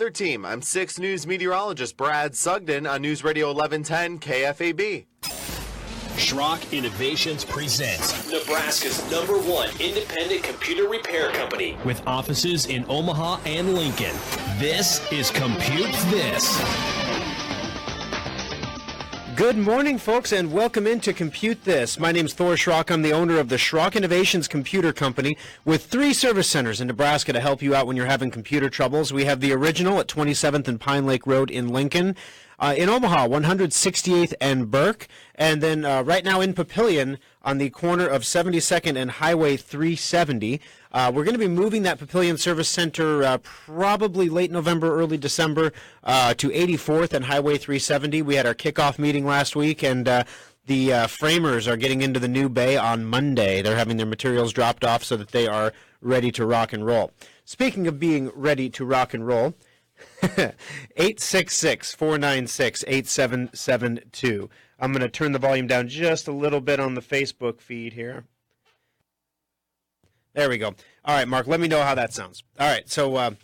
Weather Team. I'm 6 News meteorologist Brad Sugden on News Radio 1110 KFAB. Schrock Innovations presents Nebraska's #1 independent computer repair company with offices in Omaha and Lincoln. This is Compute This. Good morning, folks, and welcome into Compute This. My name's Thor Schrock. I'm the owner of the Schrock Innovations Computer Company with 3 service centers in Nebraska to help you out when you're having computer troubles. We have the original at 27th and Pine Lake Road in Lincoln. In Omaha, 168th and Burke, and then right now in Papillion on the corner of 72nd and Highway 370. We're going to be moving that Papillion Service Center probably late November, early December to 84th and Highway 370. We had our kickoff meeting last week, and the framers are getting into the new bay on Monday. They're having their materials dropped off so that they are ready to rock and roll. Speaking of being ready to rock and roll, 866-496-8772. I'm going to turn the volume down just a little bit on the Facebook feed here. There we go. All right, Mark, let me know how that sounds. All right, so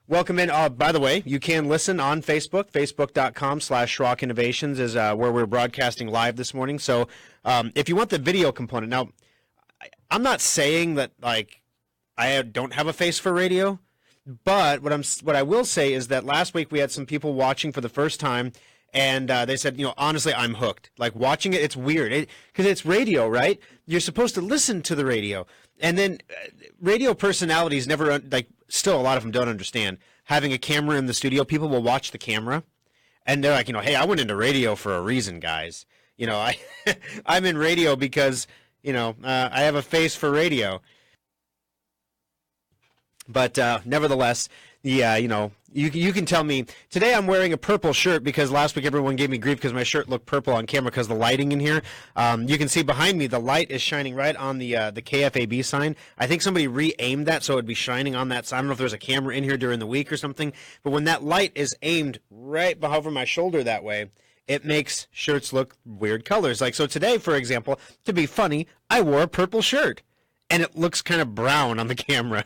welcome in. By the way, you can listen on Facebook. Facebook.com/Schrock Innovations is where we're broadcasting live this morning. So if you want the video component, now, I'm not saying that, like, I don't have a face for radio. But what I will say is that last week we had some people watching for the first time, and they said, honestly, I'm hooked. Like, watching it, it's weird because it's radio, right? You're supposed to listen to the radio, and then radio personalities never still a lot of them don't understand having a camera in the studio. People will watch the camera, and they're like, hey, I went into radio for a reason, guys. I'm in radio because I have a face for radio. But nevertheless, yeah, you can tell me. Today I'm wearing a purple shirt because last week everyone gave me grief because my shirt looked purple on camera because of the lighting in here. You can see behind me the light is shining right on the KFAB sign. I think somebody re-aimed that so it would be shining on that sign. I don't know if there's a camera in here during the week or something. But when that light is aimed right over my shoulder that way, it makes shirts look weird colors. Like, so today, for example, to be funny, I wore a purple shirt. And it looks kind of brown on the camera.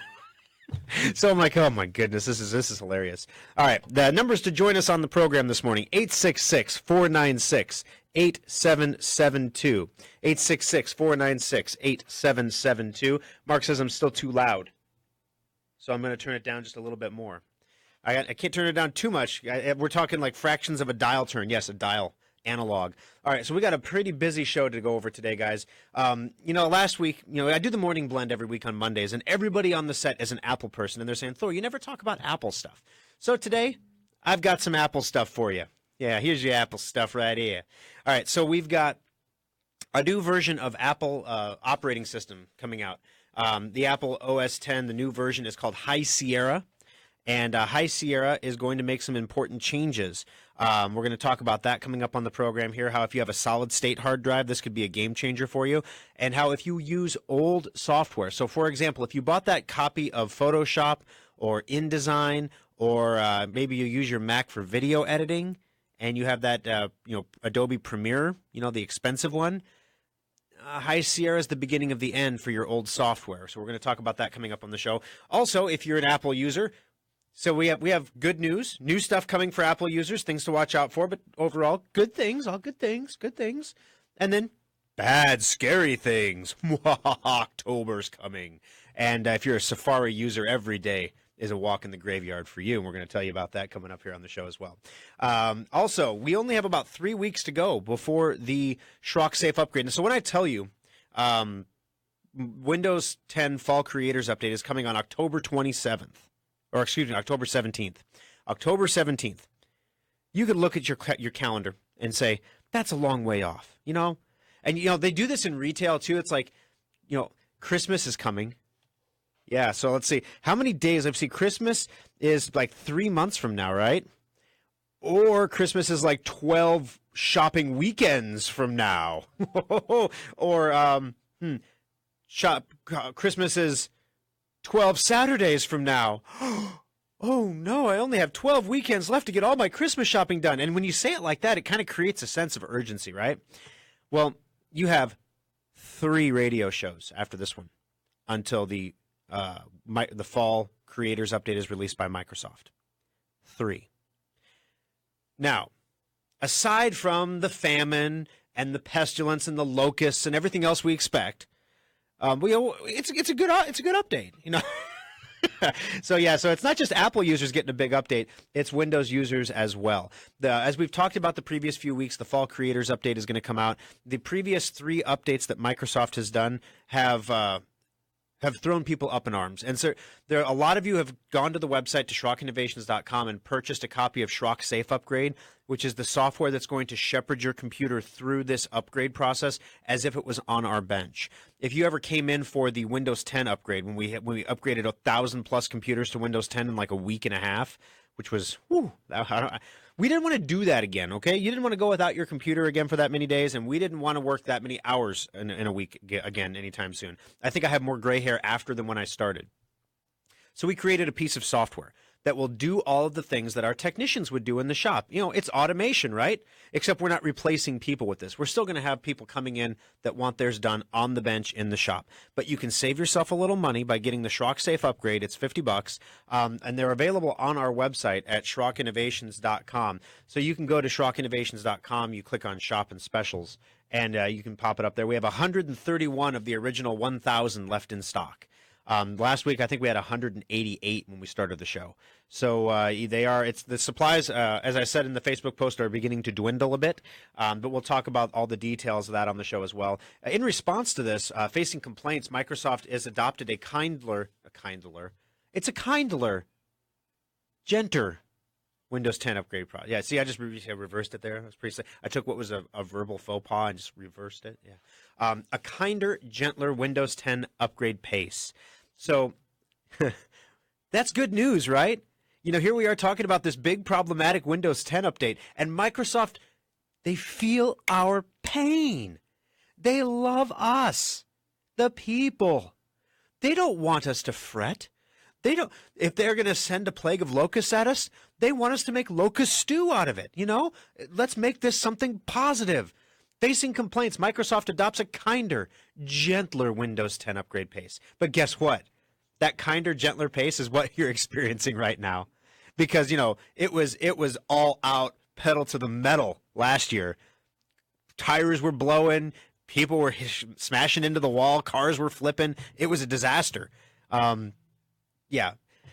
So I'm like, oh my goodness, this is hilarious. All right, the numbers to join us on the program this morning, 866-496-8772. 866-496-8772. Mark says I'm still too loud, so I'm going to turn it down just a little bit more. I can't turn it down too much. We're talking like fractions of a dial turn. Yes, a dial. Analog. All right, so we got a pretty busy show to go over today, guys. Last week, I do the morning blend every week on Mondays, and everybody on the set is an Apple person, and they're saying, Thor, you never talk about Apple stuff. So today, I've got some Apple stuff for you. Yeah, here's your Apple stuff right here. All right, so we've got a new version of Apple operating system coming out. The Apple OS X, the new version is called High Sierra. And High Sierra is going to make some important changes. We're going to talk about that coming up on the program here, how if you have a solid-state hard drive, this could be a game changer for you, and how if you use old software. So, for example, if you bought that copy of Photoshop or InDesign, or maybe you use your Mac for video editing, and you have that Adobe Premiere, the expensive one, High Sierra is the beginning of the end for your old software. So we're going to talk about that coming up on the show. Also, if you're an Apple user, so we have good news, new stuff coming for Apple users, things to watch out for, but overall, good things, all good things. And then bad, scary things. October's coming. And if you're a Safari user, every day is a walk in the graveyard for you, and we're going to tell you about that coming up here on the show as well. Also, we only have about 3 weeks to go before the Schrock Safe upgrade. And so when I tell you Windows 10 Fall Creators Update is coming on October 27th, or excuse me, October 17th. October 17th. You could look at your calendar and say, that's a long way off, And, they do this in retail, too. It's like, Christmas is coming. Yeah, so let's see. How many days? Let's see. Christmas is like 3 months from now, right? Or Christmas is like 12 shopping weekends from now. Or Christmas is 12 Saturdays from now. Oh, no, I only have 12 weekends left to get all my Christmas shopping done. And when you say it like that, it kind of creates a sense of urgency, right? Well, you have 3 radio shows after this one until the fall creators update is released by Microsoft. 3. Now, aside from the famine and the pestilence and the locusts and everything else we expect, it's a good update, you know. So it's not just Apple users getting a big update, it's Windows users as well. As we've talked about the previous few weeks, the Fall Creators Update is going to come out. The previous 3 updates that Microsoft has done have thrown people up in arms. And so a lot of you have gone to the website to SchrockInnovations.com and purchased a copy of Schrock Safe Upgrade, which is the software that's going to shepherd your computer through this upgrade process as if it was on our bench. If you ever came in for the Windows 10 upgrade, when we upgraded 1,000 plus computers to Windows 10 in like a week and a half, which was, we didn't want to do that again, okay? You didn't want to go without your computer again for that many days, and we didn't want to work that many hours in a week again anytime soon. I think I have more gray hair after than when I started. So we created a piece of software that will do all of the things that our technicians would do in the shop. You know, it's automation, right? Except we're not replacing people with this. We're still going to have people coming in that want theirs done on the bench in the shop. But you can save yourself a little money by getting the Schrock Safe Upgrade. It's $50, and they're available on our website at SchrockInnovations.com. So you can go to SchrockInnovations.com, you click on Shop and Specials, and you can pop it up there. We have 131 of the original 1,000 left in stock. Last week, I think we had 188 when we started the show. So the supplies, as I said in the Facebook post, are beginning to dwindle a bit. But we'll talk about all the details of that on the show as well. In response to this, facing complaints, Microsoft has adopted gentler Windows 10 upgrade product. Yeah, see, I just reversed it there. I took what was a verbal faux pas and just reversed it. Yeah, a kinder, gentler Windows 10 upgrade pace. So that's good news, right? You know, here we are talking about this big problematic Windows 10 update, and Microsoft, they feel our pain. They love us, the people. They don't want us to fret. If they're going to send a plague of locusts at us, they want us to make locust stew out of it. You know, let's make this something positive. Facing complaints, Microsoft adopts a kinder, gentler Windows 10 upgrade pace. But guess what? That kinder, gentler pace is what you're experiencing right now. Because, you know, it was all out, pedal to the metal last year. Tires were blowing, people were smashing into the wall, cars were flipping. It was a disaster. Yeah.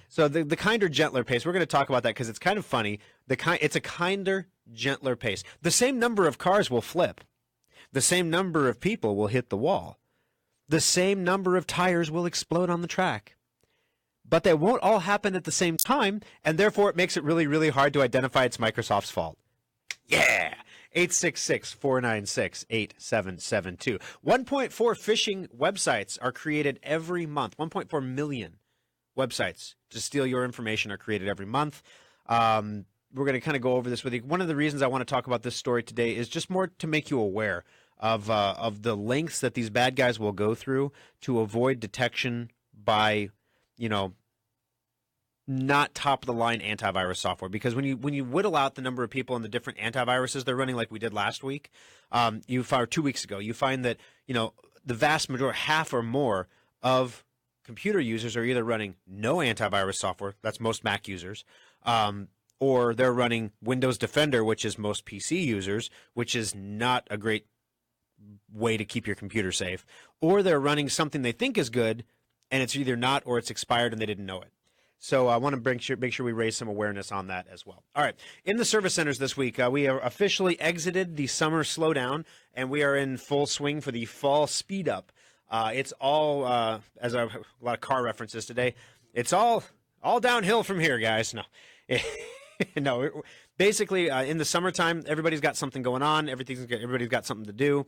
So the kinder, gentler pace, we're going to talk about that because it's kind of funny. It's a kinder, gentler pace. The same number of cars will flip. The same number of people will hit the wall. The same number of tires will explode on the track. But they won't all happen at the same time, and therefore it makes it really, really hard to identify it's Microsoft's fault. Yeah! 866-496-8772. 1.4 phishing websites are created every month. 1.4 million websites to steal your information are created every month. We're going to kind of go over this with you. One of the reasons I want to talk about this story today is just more to make you aware of the lengths that these bad guys will go through to avoid detection by, you know, not top-of-the-line antivirus software. Because when you whittle out the number of people and the different antiviruses they're running, like we did last week, 2 weeks ago, you find that, you know, the vast majority, half or more of computer users are either running no antivirus software, that's most Mac users, or they're running Windows Defender, which is most PC users, which is not a great way to keep your computer safe, or they're running something they think is good, and it's either not or it's expired and they didn't know it. So I want to make sure we raise some awareness on that as well. All right. In the service centers this week, we are officially exited the summer slowdown, and we are in full swing for the fall speed up. It's all, as a lot of car references today, it's all downhill from here, guys. No. No. Basically, in the summertime, everybody's got something going on. Everybody's got something to do.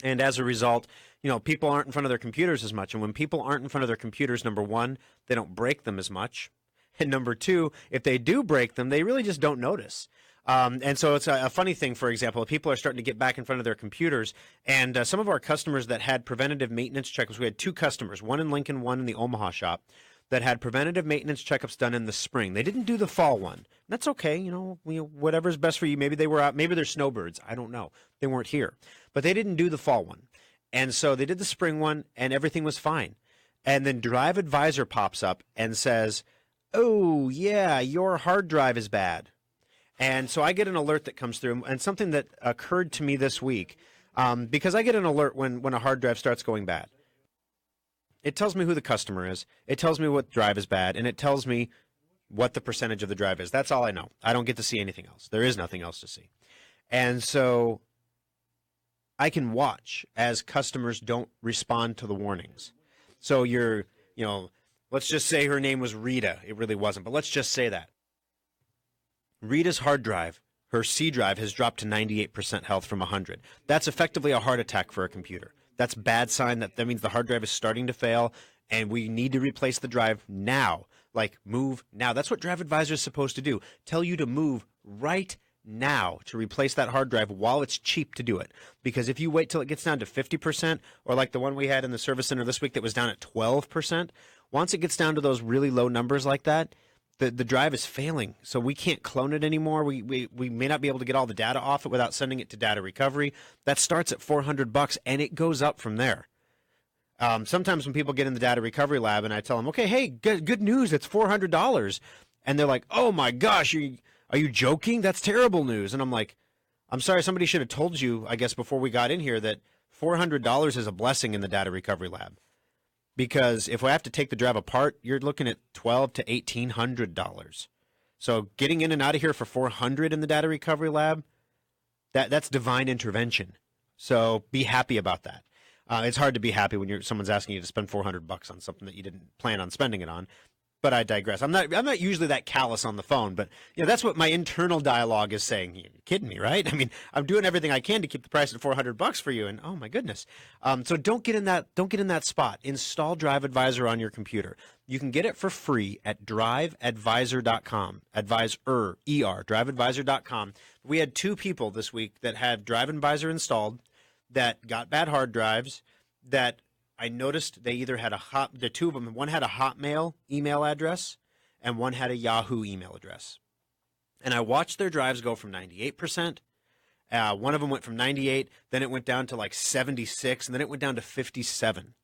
And as a result, you know, people aren't in front of their computers as much. And when people aren't in front of their computers, number one, they don't break them as much. And number two, if they do break them, they really just don't notice. And so it's a funny thing, for example, people are starting to get back in front of their computers. And some of our customers that had preventative maintenance checkups, we had 2 customers, one in Lincoln, one in the Omaha shop, that had preventative maintenance checkups done in the spring. They didn't do the fall one. That's okay. You know, whatever's best for you. Maybe they were out. Maybe they're snowbirds. I don't know. They weren't here. But they didn't do the fall one. And so they did the spring one, and everything was fine. And then Drive Advisor pops up and says, oh, yeah, your hard drive is bad. And so I get an alert that comes through, and something that occurred to me this week, because I get an alert when a hard drive starts going bad. It tells me who the customer is, it tells me what drive is bad, and it tells me what the percentage of the drive is. That's all I know. I don't get to see anything else. There is nothing else to see. And so I can watch as customers don't respond to the warnings. So let's just say her name was Rita. It really wasn't, but let's just say that. Rita's hard drive, her C drive, has dropped to 98% health from 100. That's effectively a heart attack for a computer. That's a bad sign. That means the hard drive is starting to fail, and we need to replace the drive now. Like, move now. That's what Drive Advisor is supposed to do. Tell you to move right now to replace that hard drive while it's cheap to do it. Because if you wait till it gets down to 50%, or like the one we had in the service center this week that was down at 12%, once it gets down to those really low numbers like that, the drive is failing. So we can't clone it anymore. We may not be able to get all the data off it without sending it to data recovery. That starts at $400, and it goes up from there. Sometimes when people get in the data recovery lab and I tell them, okay, hey, good news, it's $400. And they're like, oh my gosh, are you joking? That's terrible news. And I'm like, I'm sorry, somebody should have told you, I guess, before we got in here that $400 is a blessing in the data recovery lab. Because if we have to take the drive apart, you're looking at $1,200 to $1,800. So getting in and out of here for $400 in the data recovery lab, that's divine intervention. So be happy about that. It's hard to be happy when someone's asking you to spend $400 on something that you didn't plan on spending it on. But I digress. I'm not usually that callous on the phone, but that's what my internal dialogue is saying. You're kidding me, right? I mean, I'm doing everything I can to keep the price at $400 for you, and oh my goodness. So don't get in that spot. Install Drive Advisor on your computer. You can get it for free at driveadvisor.com. Advisor, driveadvisor.com. We had 2 people this week that had Drive Advisor installed that got bad hard drives that I noticed they either had the 2 of them, one had a Hotmail email address and one had a Yahoo email address. And I watched their drives go from 98%. One of them went from 98, then it went down to like 76, and then it went down to 57.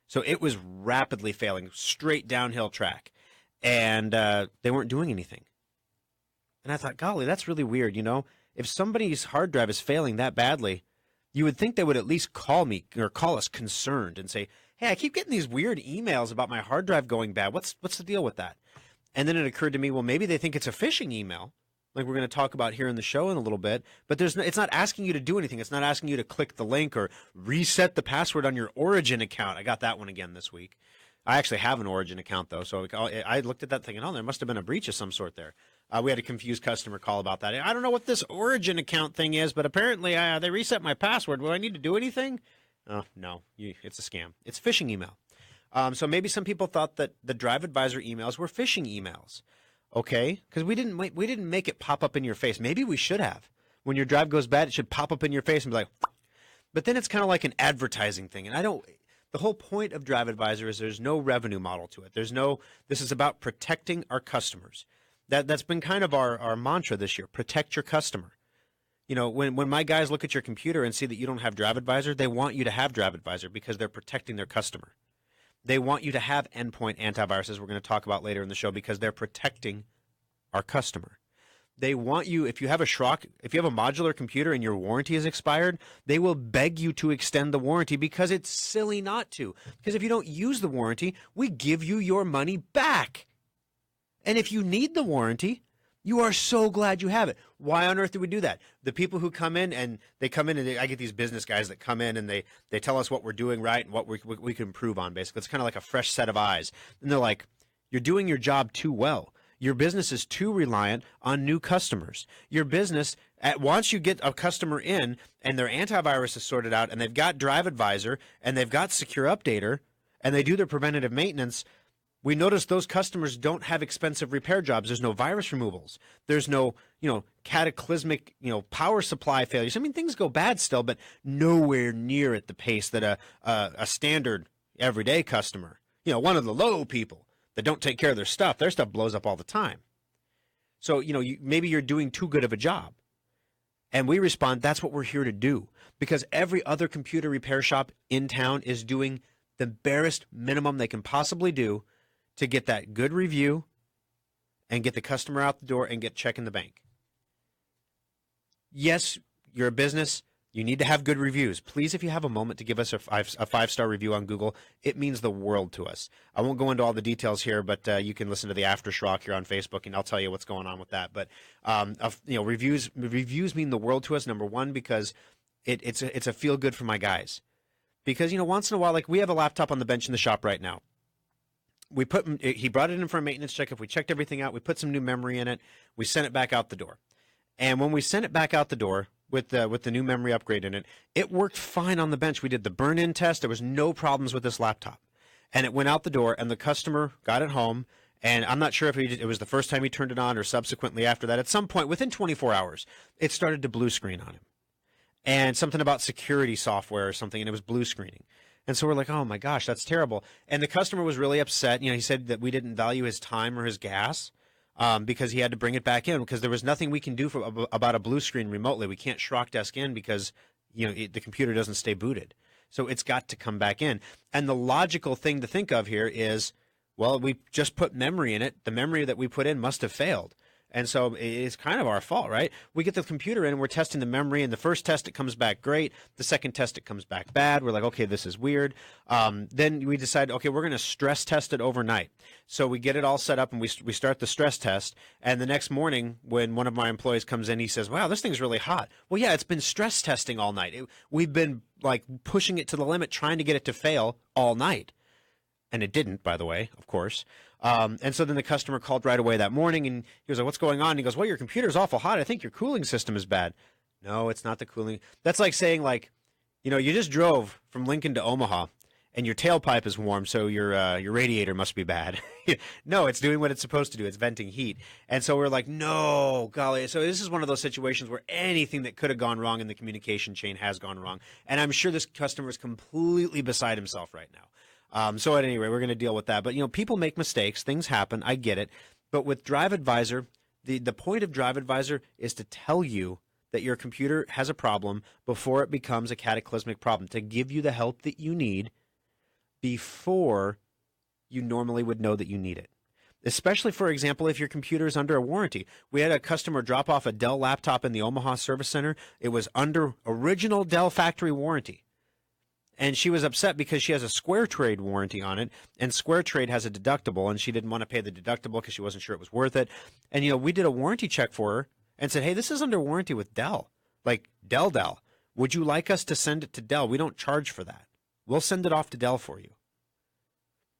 So it was rapidly failing, straight downhill track. And they weren't doing anything. And I thought, golly, that's really weird. If somebody's hard drive is failing that badly, you would think they would at least call me or call us concerned and say, hey, I keep getting these weird emails about my hard drive going bad. What's the deal with that? And then it occurred to me, well, maybe they think it's a phishing email, like we're going to talk about here in the show in a little bit. But it's not asking you to do anything. It's not asking you to click the link or reset the password on your Origin account. I got that one again this week. I actually have an Origin account, though. So I looked at that thinking, oh, there must have been a breach of some sort there. We had a confused customer call about that. I don't know what this Origin account thing is, but apparently they reset my password. Will I need to do anything? Oh, no, it's a scam. It's phishing email. So maybe some people thought that the Drive Advisor emails were phishing emails. Okay, because we didn't make it pop up in your face. Maybe we should have. When your drive goes bad, it should pop up in your face and be like, but then it's kind of like an advertising thing. And the whole point of Drive Advisor is there's no revenue model to it. This is about protecting our customers. That's been kind of our mantra this year, protect your customer. When my guys look at your computer and see that you don't have Drive Advisor, they want you to have Drive Advisor because they're protecting their customer. They want you to have endpoint antiviruses we're going to talk about later in the show because they're protecting our customer. They want you, if you have a modular computer and your warranty is expired, they will beg you to extend the warranty because it's silly not to. Because if you don't use the warranty, we give you your money back. And if you need the warranty, you are so glad you have it. Why on earth do we do that? The people who come in and I get these business guys that come in and they tell us what we're doing right and what we can improve on, basically. It's kind of like a fresh set of eyes. And they're like, you're doing your job too well. Your business is too reliant on new customers. Your business, once you get a customer in and their antivirus is sorted out and they've got Drive Advisor and they've got Secure Updater and they do their preventative maintenance, we notice those customers don't have expensive repair jobs. There's no virus removals. There's no, cataclysmic, power supply failures. I mean, things go bad still, but nowhere near at the pace that a standard everyday customer, one of the low people that don't take care of their stuff blows up all the time. So, maybe you're doing too good of a job. And we respond, that's what we're here to do. Because every other computer repair shop in town is doing the barest minimum they can possibly do to get that good review and get the customer out the door and get check in the bank. Yes, you're a business. You need to have good reviews. Please, if you have a moment to give us a five-star review on Google, it means the world to us. I won't go into all the details here, but you can listen to the Aftershock here on Facebook, and I'll tell you what's going on with that. But reviews mean the world to us. Number one, because it's a feel good for my guys. Because once in a while, like we have a laptop on the bench in the shop right now. He brought it in for a maintenance checkup. We checked everything out. We put some new memory in it. We sent it back out the door. And when we sent it back out the door, with the new memory upgrade in it, it worked fine on the bench. We did the burn-in test. There was no problems with this laptop. And it went out the door, and the customer got it home, and I'm not sure if it was the first time he turned it on or subsequently after that. At some point, within 24 hours, it started to blue screen on him. And something about security software or something, and it was blue screening. And so we're like, oh, my gosh, that's terrible. And the customer was really upset. He said that we didn't value his time or his gas. Because he had to bring it back in because there was nothing we can do about a blue screen remotely. We can't Schrock Desk in because the computer doesn't stay booted. So it's got to come back in. And the logical thing to think of here is, well, we just put memory in it. The memory that we put in must have failed. And so it's kind of our fault, right? We get the computer in and we're testing the memory, and the first test, it comes back great. The second test, it comes back bad. We're like, okay, this is weird. Then we decide, okay, we're going to stress test it overnight. So we get it all set up and we start the stress test. And the next morning, when one of my employees comes in, he says, wow, this thing's really hot. Well, yeah, it's been stress testing all night. We've been like pushing it to the limit, trying to get it to fail all night. And it didn't, by the way, of course. And so then the customer called right away that morning, and he was like, what's going on? And he goes, well, your computer's awful hot. I think your cooling system is bad. No, it's not the cooling. That's like saying, you just drove from Lincoln to Omaha, and your tailpipe is warm, so your radiator must be bad. No, it's doing what it's supposed to do. It's venting heat. And so we're like, no, golly. So this is one of those situations where anything that could have gone wrong in the communication chain has gone wrong. And I'm sure this customer is completely beside himself right now. So at any rate, we're going to deal with that. But, people make mistakes. Things happen. I get it. But with Drive Advisor, the point of Drive Advisor is to tell you that your computer has a problem before it becomes a cataclysmic problem, to give you the help that you need before you normally would know that you need it. Especially, for example, if your computer is under a warranty. We had a customer drop off a Dell laptop in the Omaha Service Center. It was under original Dell factory warranty. And she was upset because she has a Square Trade warranty on it, and Square Trade has a deductible, and she didn't want to pay the deductible because she wasn't sure it was worth it. And, we did a warranty check for her and said, hey, this is under warranty with Dell, like Dell. Would you like us to send it to Dell? We don't charge for that. We'll send it off to Dell for you.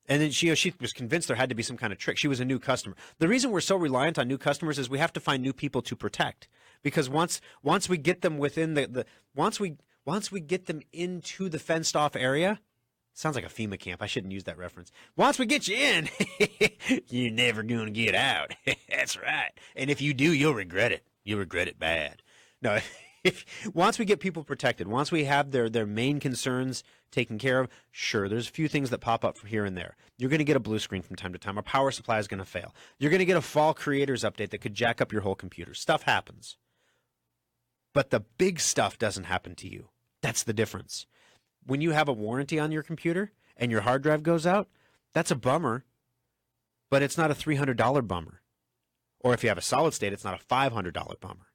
And then she was convinced there had to be some kind of trick. She was a new customer. The reason we're so reliant on new customers is we have to find new people to protect, because once we get them within once we get them into the fenced-off area, sounds like a FEMA camp. I shouldn't use that reference. Once we get you in, you're never going to get out. That's right. And if you do, you'll regret it. You'll regret it bad. No, once we get people protected, once we have their main concerns taken care of, sure, there's a few things that pop up from here and there. You're going to get a blue screen from time to time. Our power supply is going to fail. You're going to get a fall creators update that could jack up your whole computer. Stuff happens. But the big stuff doesn't happen to you. That's the difference. When you have a warranty on your computer and your hard drive goes out, that's a bummer, but it's not a $300 bummer. Or if you have a solid state, it's not a $500 bummer.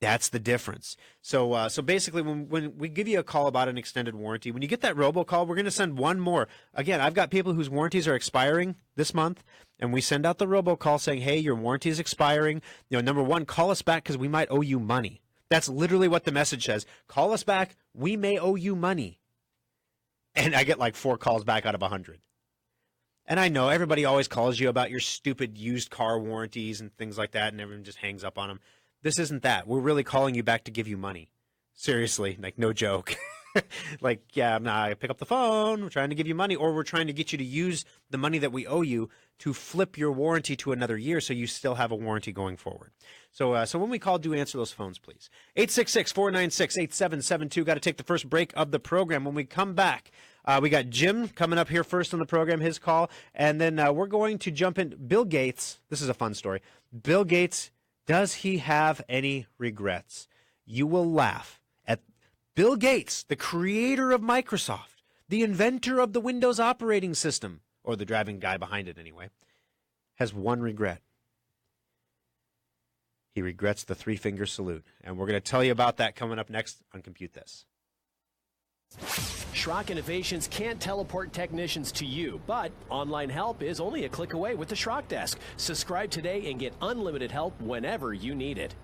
That's the difference. So basically, when we give you a call about an extended warranty, when you get that robocall, we're going to send one more. Again, I've got people whose warranties are expiring this month, and we send out the robocall saying, hey, your warranty is expiring. Number one, call us back because we might owe you money. That's literally what the message says. Call us back. We may owe you money. And I get like 4 calls back out of 100. And I know everybody always calls you about your stupid used car warranties and things like that, and everyone just hangs up on them. This isn't that. We're really calling you back to give you money. Seriously, like no joke. I pick up the phone. We're trying to give you money, or we're trying to get you to use the money that we owe you to flip your warranty to another year so you still have a warranty going forward. So when we call, do answer those phones, please. 866-496-8772. Got to take the first break of the program. When we come back, we got Jim coming up here first on the program, his call, and then we're going to jump in. Bill Gates, this is a fun story. Bill Gates, does he have any regrets? You will laugh at Bill Gates, the creator of Microsoft, the inventor of the Windows operating system, or the driving guy behind it anyway. has one regret. He regrets the three-finger salute. And we're going to tell you about that coming up next on Compute This. Schrock Innovations can't teleport technicians to you, but online help is only a click away with the Schrock Desk. Subscribe today and get unlimited help whenever you need it.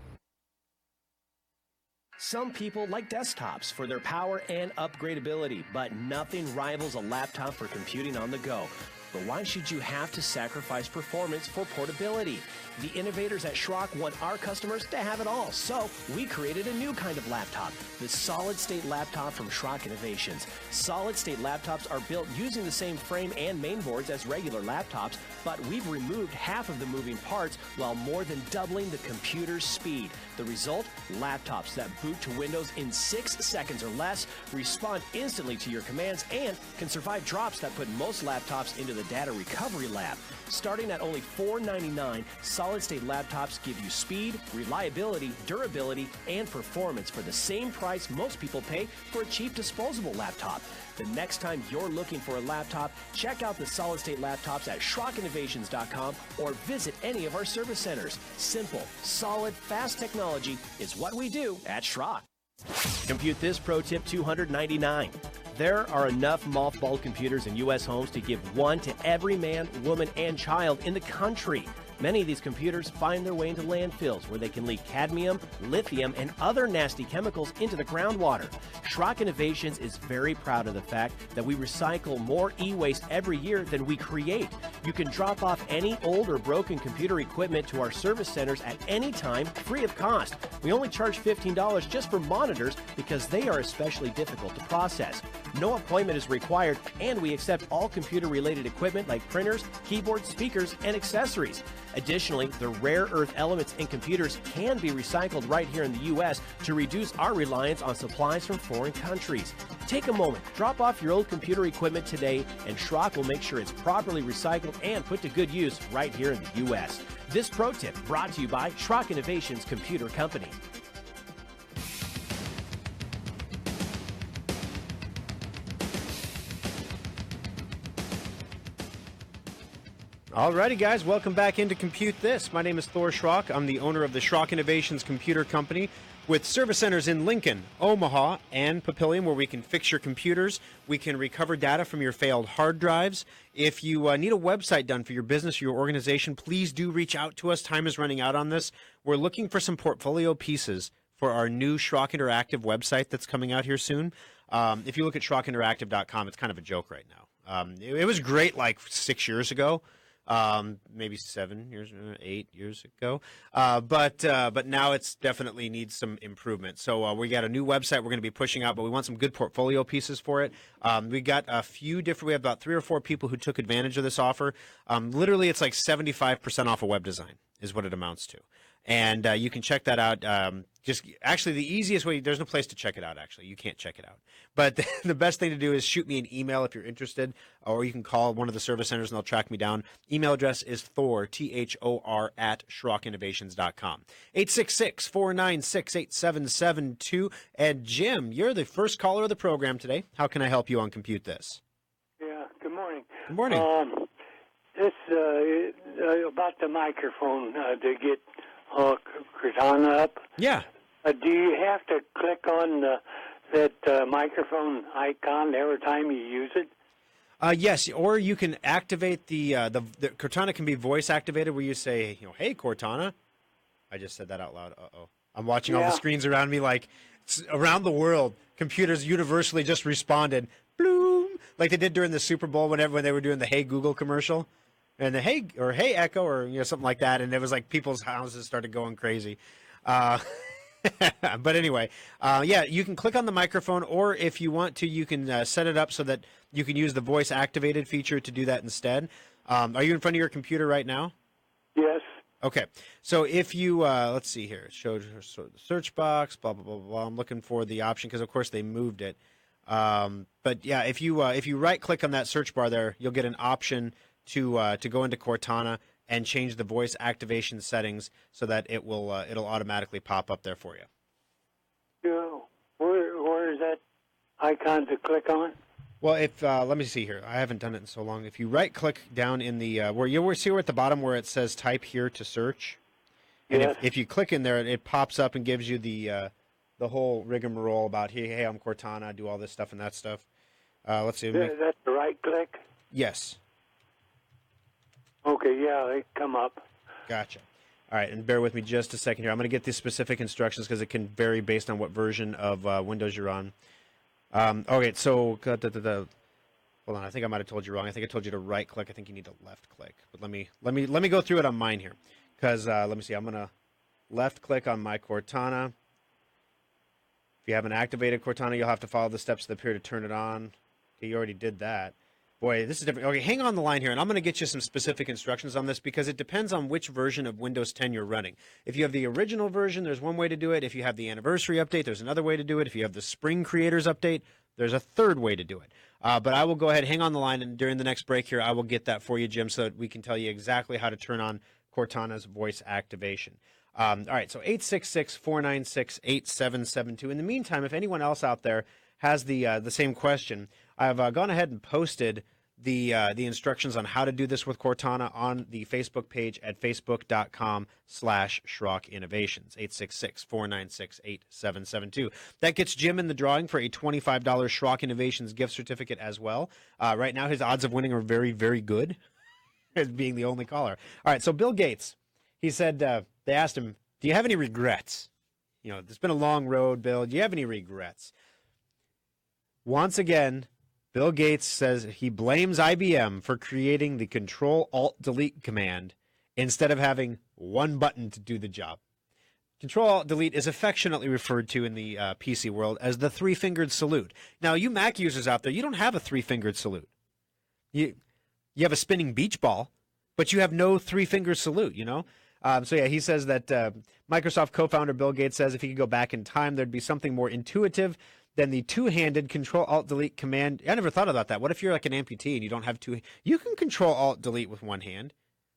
Some people like desktops for their power and upgradability, but nothing rivals a laptop for computing on the go. But why should you have to sacrifice performance for portability? The innovators at Schrock want our customers to have it all, so we created a new kind of laptop, the solid-state laptop from Schrock Innovations. Solid-state laptops are built using the same frame and mainboards as regular laptops, but we've removed half of the moving parts while more than doubling the computer's speed. The result? Laptops that boot to Windows in 6 seconds or less, respond instantly to your commands, and can survive drops that put most laptops into the data recovery lab. Starting at only $499, solid-state laptops give you speed, reliability, durability, and performance for the same price most people pay for a cheap disposable laptop. The next time you're looking for a laptop, check out the solid-state laptops at SchrockInnovations.com or visit any of our service centers. Simple, solid, fast technology is what we do at Schrock. Compute This Pro Tip 299. There are enough mothballed computers in U.S. homes to give one to every man, woman, and child in the country. Many of these computers find their way into landfills where they can leak cadmium, lithium, and other nasty chemicals into the groundwater. Schrock Innovations is very proud of the fact that we recycle more e-waste every year than we create. You can drop off any old or broken computer equipment to our service centers at any time, free of cost. We only charge $15 just for monitors because they are especially difficult to process. No appointment is required, and we accept all computer-related equipment like printers, keyboards, speakers, and accessories. Additionally, the rare earth elements in computers can be recycled right here in the U.S. to reduce our reliance on supplies from foreign countries. Take a moment, drop off your old computer equipment today, and Schrock will make sure it's properly recycled and put to good use right here in the U.S. This pro tip brought to you by Schrock Innovations Computer Company. Alrighty, guys, welcome back into Compute This. My name is Thor Schrock. I'm the owner of the Schrock Innovations Computer Company with service centers in Lincoln, Omaha, and Papillion, where we can fix your computers. We can recover data from your failed hard drives. If you need a website done for your business or your organization, please do reach out to us. Time is running out on this. We're looking for some portfolio pieces for our new Schrock Interactive website that's coming out here soon. If you look at SchrockInteractive.com, it's kind of a joke right now. It was great like 6 years ago. Maybe 7 years, 8 years ago. But now it's definitely needs some improvement. So we got a new website we're going to be pushing out, but we want some good portfolio pieces for it. We got a few different, we have about 3 or 4 people who took advantage of this offer. Literally, it's like 75% off a web design is what it amounts to. And you can check that out. Just actually, the easiest way, there's no place to check it out, actually. You can't check it out. But the best thing to do is shoot me an email if you're interested, or you can call one of the service centers and they'll track me down. Email address is Thor, Thor, at SchrockInnovations.com. 866-496-8772. And Jim, you're the first caller of the program today. How can I help you on Compute This? Yeah, good morning. Good morning. This about the microphone to get Cortana up. Yeah. Do you have to click on that microphone icon every time you use it? Yes, or you can activate the Cortana can be voice activated where you say, hey, Cortana. I just said that out loud. Uh-oh. I'm watching all the screens around me like around the world. Computers universally just responded, bloom, like they did during the Super Bowl when they were doing the Hey Google commercial. And the Hey Echo or something like that, and it was like people's houses started going crazy. But anyway, yeah, you can click on the microphone, or if you want to, you can set it up so that you can use the voice activated feature to do that instead. Are you in front of your computer right now? Yes. Okay, so if you let's see here, show the search box, blah blah blah blah. I'm looking for the option because of course they moved it. But yeah, if you right click on that search bar there, you'll get an option to go into Cortana and change the voice activation settings so that it'll automatically pop up there for you. Yeah. Where is that icon to click on? Well, if let me see here. I haven't done it in so long. If you right-click down in the where you see at the bottom where it says "Type here to search," and Yes. if you click in there, it pops up and gives you the whole rigmarole about hey, I'm Cortana, do all this stuff and that stuff. Let's see. That's the right click? Yes, Okay, yeah, they come up. gotcha. All right, and bear with me just a second here. I'm going to get the specific instructions because it can vary based on what version of Windows you're on. Okay, so hold on. I think I might have told you wrong. I think I told you to right click. I think you need to left click. But let me go through it on mine here, because let me see. I'm gonna left click on my Cortana. If you haven't activated Cortana, you'll have to follow the steps that appear to turn it on. Okay, you already did that. Boy, this is different. Okay, hang on the line here, and I'm going to get you some specific instructions on this because it depends on which version of Windows 10 you're running. If you have the original version, there's one way to do it. If you have the anniversary update, there's another way to do it. If you have the Spring Creators update, there's a third way to do it. But I will go ahead, hang on the line, and during the next break here, I will get that for you, Jim, so that we can tell you exactly how to turn on Cortana's voice activation. All right, so 866-496-8772. In the meantime, if anyone else out there has the same question, I've gone ahead and posted the instructions on how to do this with Cortana on the Facebook page at facebook.com/Schrock Innovations, 866-496-8772. That gets Jim in the drawing for a $25 Schrock Innovations gift certificate as well. Right now, his odds of winning are very, very good, as being the only caller. All right, so Bill Gates, he said, they asked him, do you have any regrets? You know, it's been a long road, Bill. Do you have any regrets? Once again, Bill Gates says he blames IBM for creating the Control-Alt-Delete command instead of having one button to do the job. Control-Alt-Delete is affectionately referred to in the PC world as the three-fingered salute. Now, you Mac users out there, you don't have a three-fingered salute. You have a spinning beach ball, but you have no three-finger salute, you know? So yeah, he says that Microsoft co-founder Bill Gates says if he could go back in time, there'd be something more intuitive than the two-handed Control-Alt-Delete command. I never thought about that. What if you're like an amputee and you don't have two? You can Control-Alt-Delete with one hand.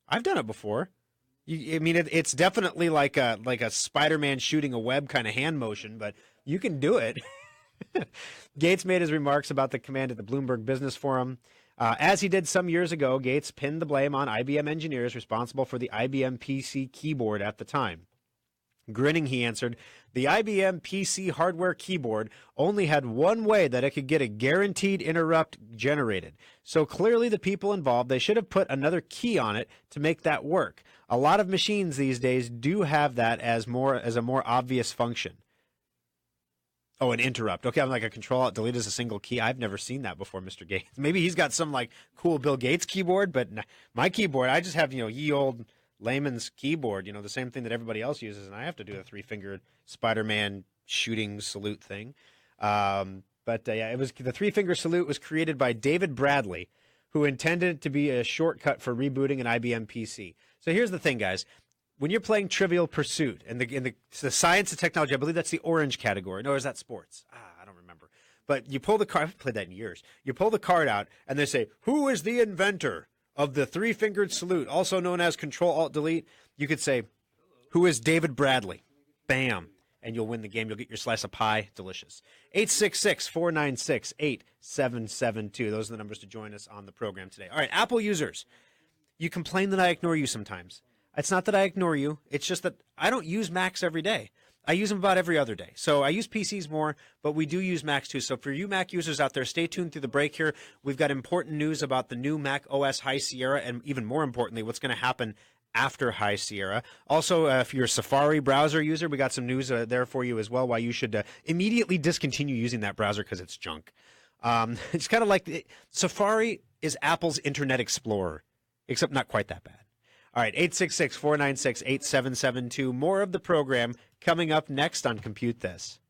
I've done it before. I mean, it's definitely like a Spider-Man shooting a web kind of hand motion, but you can do it. Gates made his remarks about the command at the Bloomberg Business Forum. As he did some years ago, Gates pinned the blame on IBM engineers responsible for the IBM PC keyboard at the time. Grinning, he answered, the IBM PC hardware keyboard only had one way that it could get a guaranteed interrupt generated. So clearly the people involved, they should have put another key on it to make that work. A lot of machines these days do have that as a more obvious function. Oh, an interrupt. Okay, I'm like a Control-Alt-Delete is a single key. I've never seen that before, Mr. Gates. Maybe he's got some like cool Bill Gates keyboard, but my keyboard, I just have, ye old layman's keyboard, the same thing that everybody else uses, and I have to do a three-fingered Spider-Man shooting salute thing. But it was the three-finger salute was created by David Bradley, who intended it to be a shortcut for rebooting an IBM PC. So here's the thing, guys. When you're playing Trivial Pursuit and the science and technology, I believe that's the orange category. No, or is that sports? I don't remember. But you pull the card. I've played that in years. You pull the card out, and they say, who is the inventor of the three-fingered salute, also known as Control-Alt-Delete? You could say, who is David Bradley? Bam. And you'll win the game. You'll get your slice of pie. Delicious. 866-496-8772. Those are the numbers to join us on the program today. All right, Apple users, you complain that I ignore you sometimes. It's not that I ignore you. It's just that I don't use Macs every day. I use them about every other day. So I use PCs more, but we do use Macs too. So for you Mac users out there, stay tuned through the break here. We've got important news about the new Mac OS High Sierra, and even more importantly, what's going to happen after High Sierra. Also, if you're a Safari browser user, we got some news there for you as well, why you should immediately discontinue using that browser because it's junk. It's kind of like Safari is Apple's Internet Explorer, except not quite that bad. All right, 866-496-8772. More of the program coming up next on Compute This.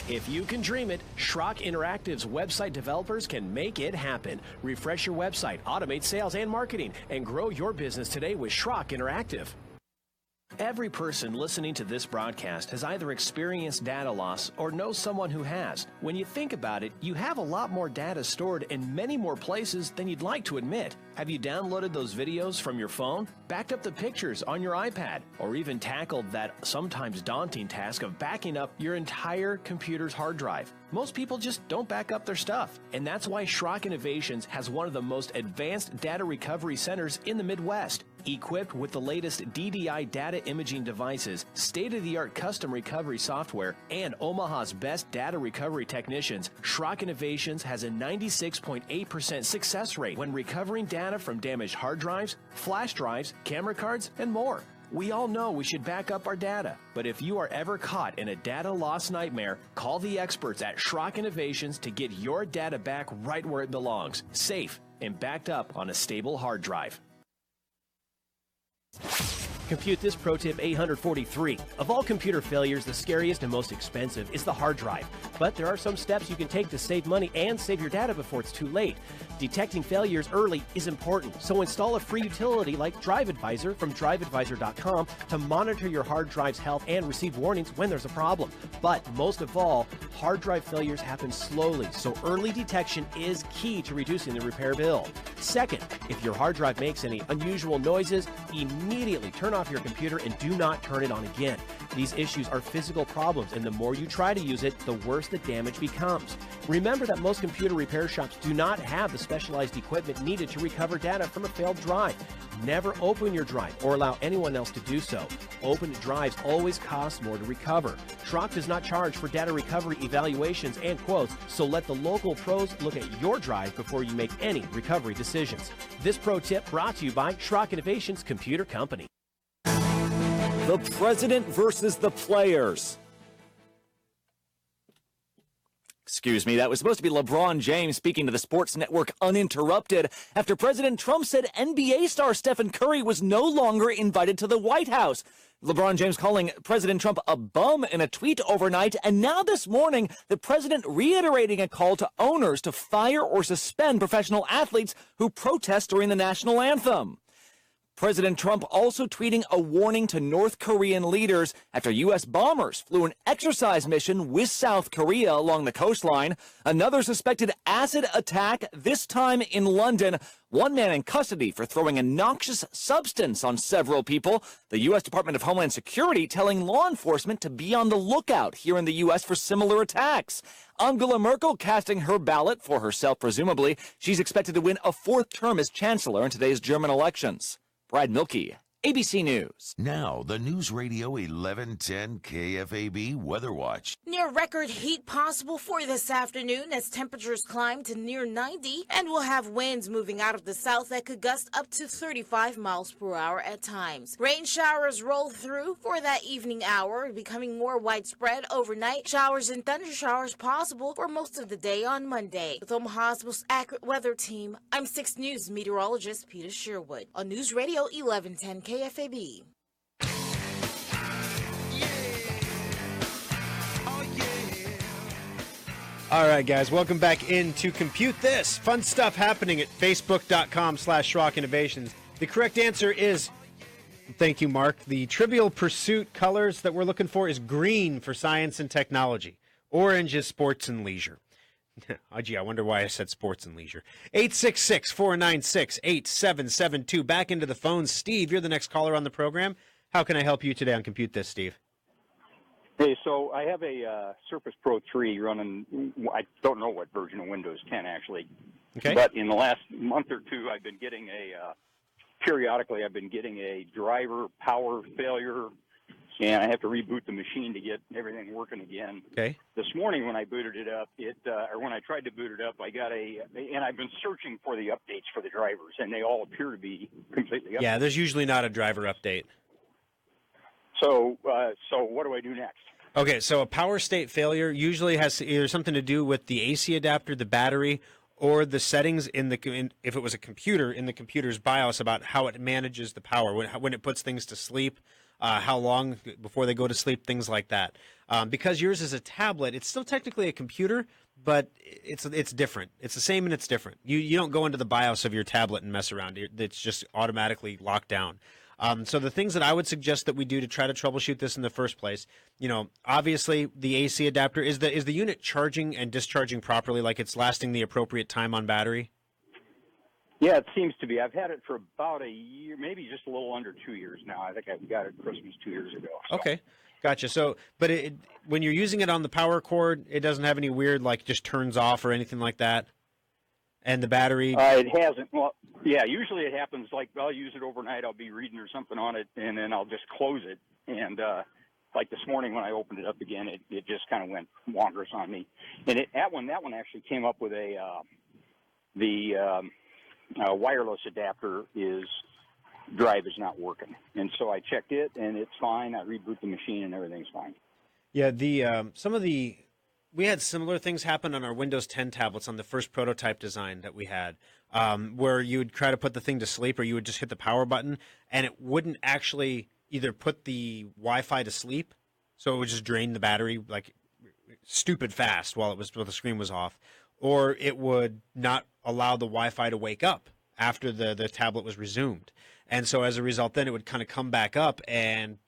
If you can dream it, Schrock Interactive's website developers can make it happen. Refresh your website, automate sales and marketing, and grow your business today with Schrock Interactive. Every person listening to this broadcast has either experienced data loss or knows someone who has. When you think about it, you have a lot more data stored in many more places than you'd like to admit. Have you downloaded those videos from your phone, backed up the pictures on your iPad, or even tackled that sometimes daunting task of backing up your entire computer's hard drive? Most people just don't back up their stuff, and that's why Schrock Innovations has one of the most advanced data recovery centers in the Midwest. Equipped with the latest DDI data imaging devices, state-of-the-art custom recovery software, and Omaha's best data recovery technicians, Schrock Innovations has a 96.8% success rate when recovering data from damaged hard drives, flash drives, camera cards, and more. We all know we should back up our data, but if you are ever caught in a data loss nightmare, call the experts at Schrock Innovations to get your data back right where it belongs, safe and backed up on a stable hard drive. Compute this pro tip 843. Of all computer failures, the scariest and most expensive is the hard drive. But there are some steps you can take to save money and save your data before it's too late. Detecting failures early is important, so install a free utility like Drive Advisor from driveadvisor.com to monitor your hard drive's health and receive warnings when there's a problem. But most of all, hard drive failures happen slowly, so early detection is key to reducing the repair bill. Second, if your hard drive makes any unusual noises, immediately turn off your computer and do not turn it on again. These issues are physical problems, and the more you try to use it, the worse the damage becomes. Remember that most computer repair shops do not have the specialized equipment needed to recover data from a failed drive. Never open your drive or allow anyone else to do so. Opened drives always cost more to recover. Schrock does not charge for data recovery evaluations and quotes, so let the local pros look at your drive before you make any recovery decisions. This pro tip brought to you by Schrock Innovations Computer Company. The president versus the players. Excuse me, that was supposed to be LeBron James speaking to the Sports Network Uninterrupted after President Trump said NBA star Stephen Curry was no longer invited to the White House. LeBron James calling President Trump a bum in a tweet overnight, and now this morning, the president reiterating a call to owners to fire or suspend professional athletes who protest during the national anthem. President Trump also tweeting a warning to North Korean leaders after U.S. bombers flew an exercise mission with South Korea along the coastline. Another suspected acid attack, this time in London. One man in custody for throwing a noxious substance on several people. The U.S. Department of Homeland Security telling law enforcement to be on the lookout here in the U.S. for similar attacks. Angela Merkel casting her ballot for herself, presumably. She's expected to win a fourth term as chancellor in today's German elections. Brad Milkey, ABC News. Now, the News Radio 1110 KFAB Weather Watch. Near record heat possible for this afternoon as temperatures climb to near 90, and we'll have winds moving out of the south that could gust up to 35 miles per hour at times. Rain showers roll through for that evening hour, becoming more widespread overnight. Showers and thunder showers possible for most of the day on Monday. With Omaha's most accurate weather team, I'm 6 News meteorologist Peter Sherwood on News Radio 1110 KFAB. All right, guys, welcome back into Compute This. Fun stuff happening at facebook.com/Schrock Innovations. The correct answer is, thank you, Mark, the Trivial Pursuit colors that we're looking for is green for science and technology. Orange is sports and leisure. Oh, gee, I wonder why I said sports and leisure. 866-496-8772. Back into the phone. Steve, you're the next caller on the program. How can I help you today on Compute This, Steve? Hey, so I have a Surface Pro 3 running, I don't know what version of Windows 10, actually. Okay. But in the last month or two, I've been getting periodically I've been getting a driver power failure, and I have to reboot the machine to get everything working again. Okay. This morning when I booted it up, or when I tried to boot it up, I got and I've been searching for the updates for the drivers, and they all appear to be completely updated. Yeah, there's usually not a driver update. So what do I do next? Okay, so a power state failure usually has either something to do with the AC adapter, the battery, or the settings if it was a computer, in the computer's BIOS about how it manages the power, when it puts things to sleep, how long before they go to sleep, things like that. Because yours is a tablet, it's still technically a computer, but it's different. It's the same and it's different. You don't go into the BIOS of your tablet and mess around. It's just automatically locked down. So the things that I would suggest that we do to try to troubleshoot this in the first place, obviously the AC adapter, is the unit charging and discharging properly, like it's lasting the appropriate time on battery? Yeah, it seems to be. I've had it for about a year, maybe just a little under 2 years now. I think I got it Christmas 2 years ago. So. Okay, gotcha. So, but when you're using it on the power cord, it doesn't have any weird, like, just turns off or anything like that? And the battery? It hasn't. Well, yeah, usually it happens, like, I'll use it overnight. I'll be reading or something on it, and then I'll just close it. And, like this morning when I opened it up again, it just kind of went wonkerous on me. And that one actually came up with the wireless adapter drive is not working, and so I checked it, and it's fine. I reboot the machine, and everything's fine. Yeah, we had similar things happen on our Windows 10 tablets on the first prototype design that we had, where you would try to put the thing to sleep, or you would just hit the power button, and it wouldn't actually either put the Wi-Fi to sleep, so it would just drain the battery like stupid fast while the screen was off, or it would not allow the Wi-Fi to wake up after the tablet was resumed. And so as a result, then it would kind of come back up and,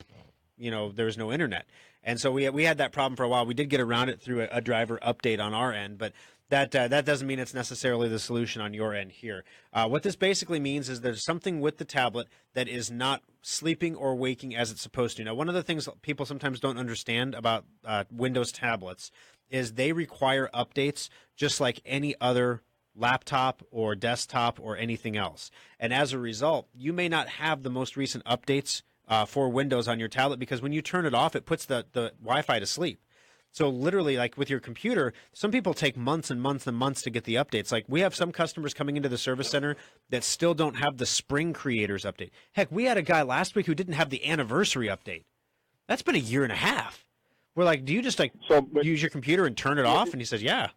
there was no internet. And so we had that problem for a while. We did get around it through a driver update on our end, but that doesn't mean it's necessarily the solution on your end here. What this basically means is there's something with the tablet that is not sleeping or waking as it's supposed to. Now, one of the things people sometimes don't understand about Windows tablets is they require updates just like any other laptop or desktop or anything else. And as a result, you may not have the most recent updates for Windows on your tablet, because when you turn it off, it puts the Wi-Fi to sleep. So literally, like with your computer, some people take months and months and months to get the updates. Like we have some customers coming into the service center that still don't have the Spring Creators update. Heck, we had a guy last week who didn't have the Anniversary update. That's been a year and a half. We're like, do you just use your computer and turn it off? And he says, yeah.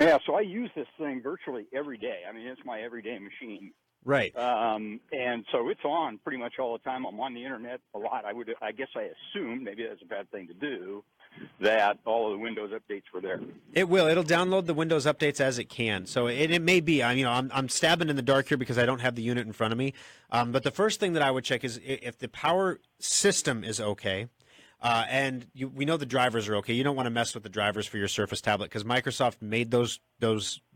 Yeah, so I use this thing virtually every day. I mean, it's my everyday machine. Right. And so it's on pretty much all the time. I'm on the internet a lot. I guess I assume, maybe that's a bad thing to do, that all of the Windows updates were there. It will. It'll download the Windows updates as it can. So it may be. I'm stabbing in the dark here because I don't have the unit in front of me. But the first thing that I would check is if the power system is okay. And we know the drivers are okay. You don't want to mess with the drivers for your Surface tablet because Microsoft made those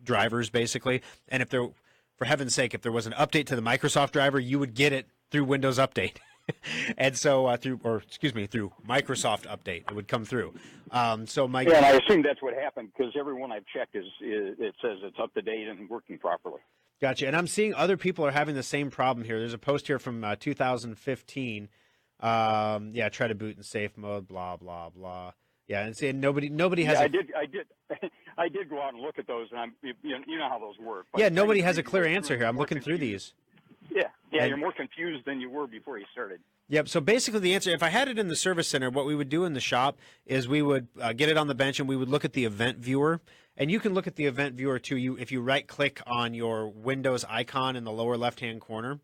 drivers basically. And for heaven's sake, if there was an update to the Microsoft driver, you would get it through Windows Update. And so through Microsoft Update, it would come through. And I assume that's what happened because every one I've checked it says it's up to date and working properly. Gotcha. And I'm seeing other people are having the same problem here. There's a post here from 2015. Try to boot in safe mode, blah, blah, blah. Yeah, and see, nobody has. I did go out and look at those, and you know how those work. Yeah, nobody has a clear answer here. I'm looking through these. Yeah, you're more confused than you were before you started. Yep. So basically, the answer, if I had it in the service center, what we would do in the shop is we would get it on the bench and we would look at the event viewer. And you can look at the event viewer too. If you right click on your Windows icon in the lower left hand corner.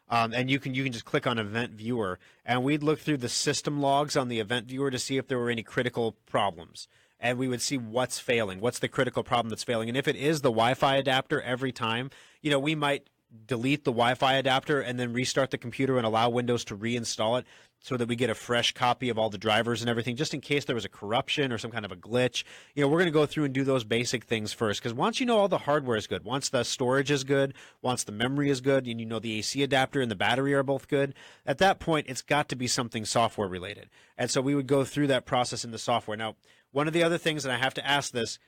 And you can just click on Event Viewer, and we'd look through the system logs on the Event Viewer to see if there were any critical problems. And we would see what's failing, what's the critical problem that's failing. And if it is the Wi-Fi adapter every time, we might delete the Wi-Fi adapter and then restart the computer and allow Windows to reinstall it so that we get a fresh copy of all the drivers and everything, just in case there was a corruption or some kind of a glitch. We're going to go through and do those basic things first, because once you know all the hardware is good, once the storage is good, once the memory is good, and the AC adapter and the battery are both good, at that point, it's got to be something software related. And so we would go through that process in the software. Now, one of the other things, and I have to ask this,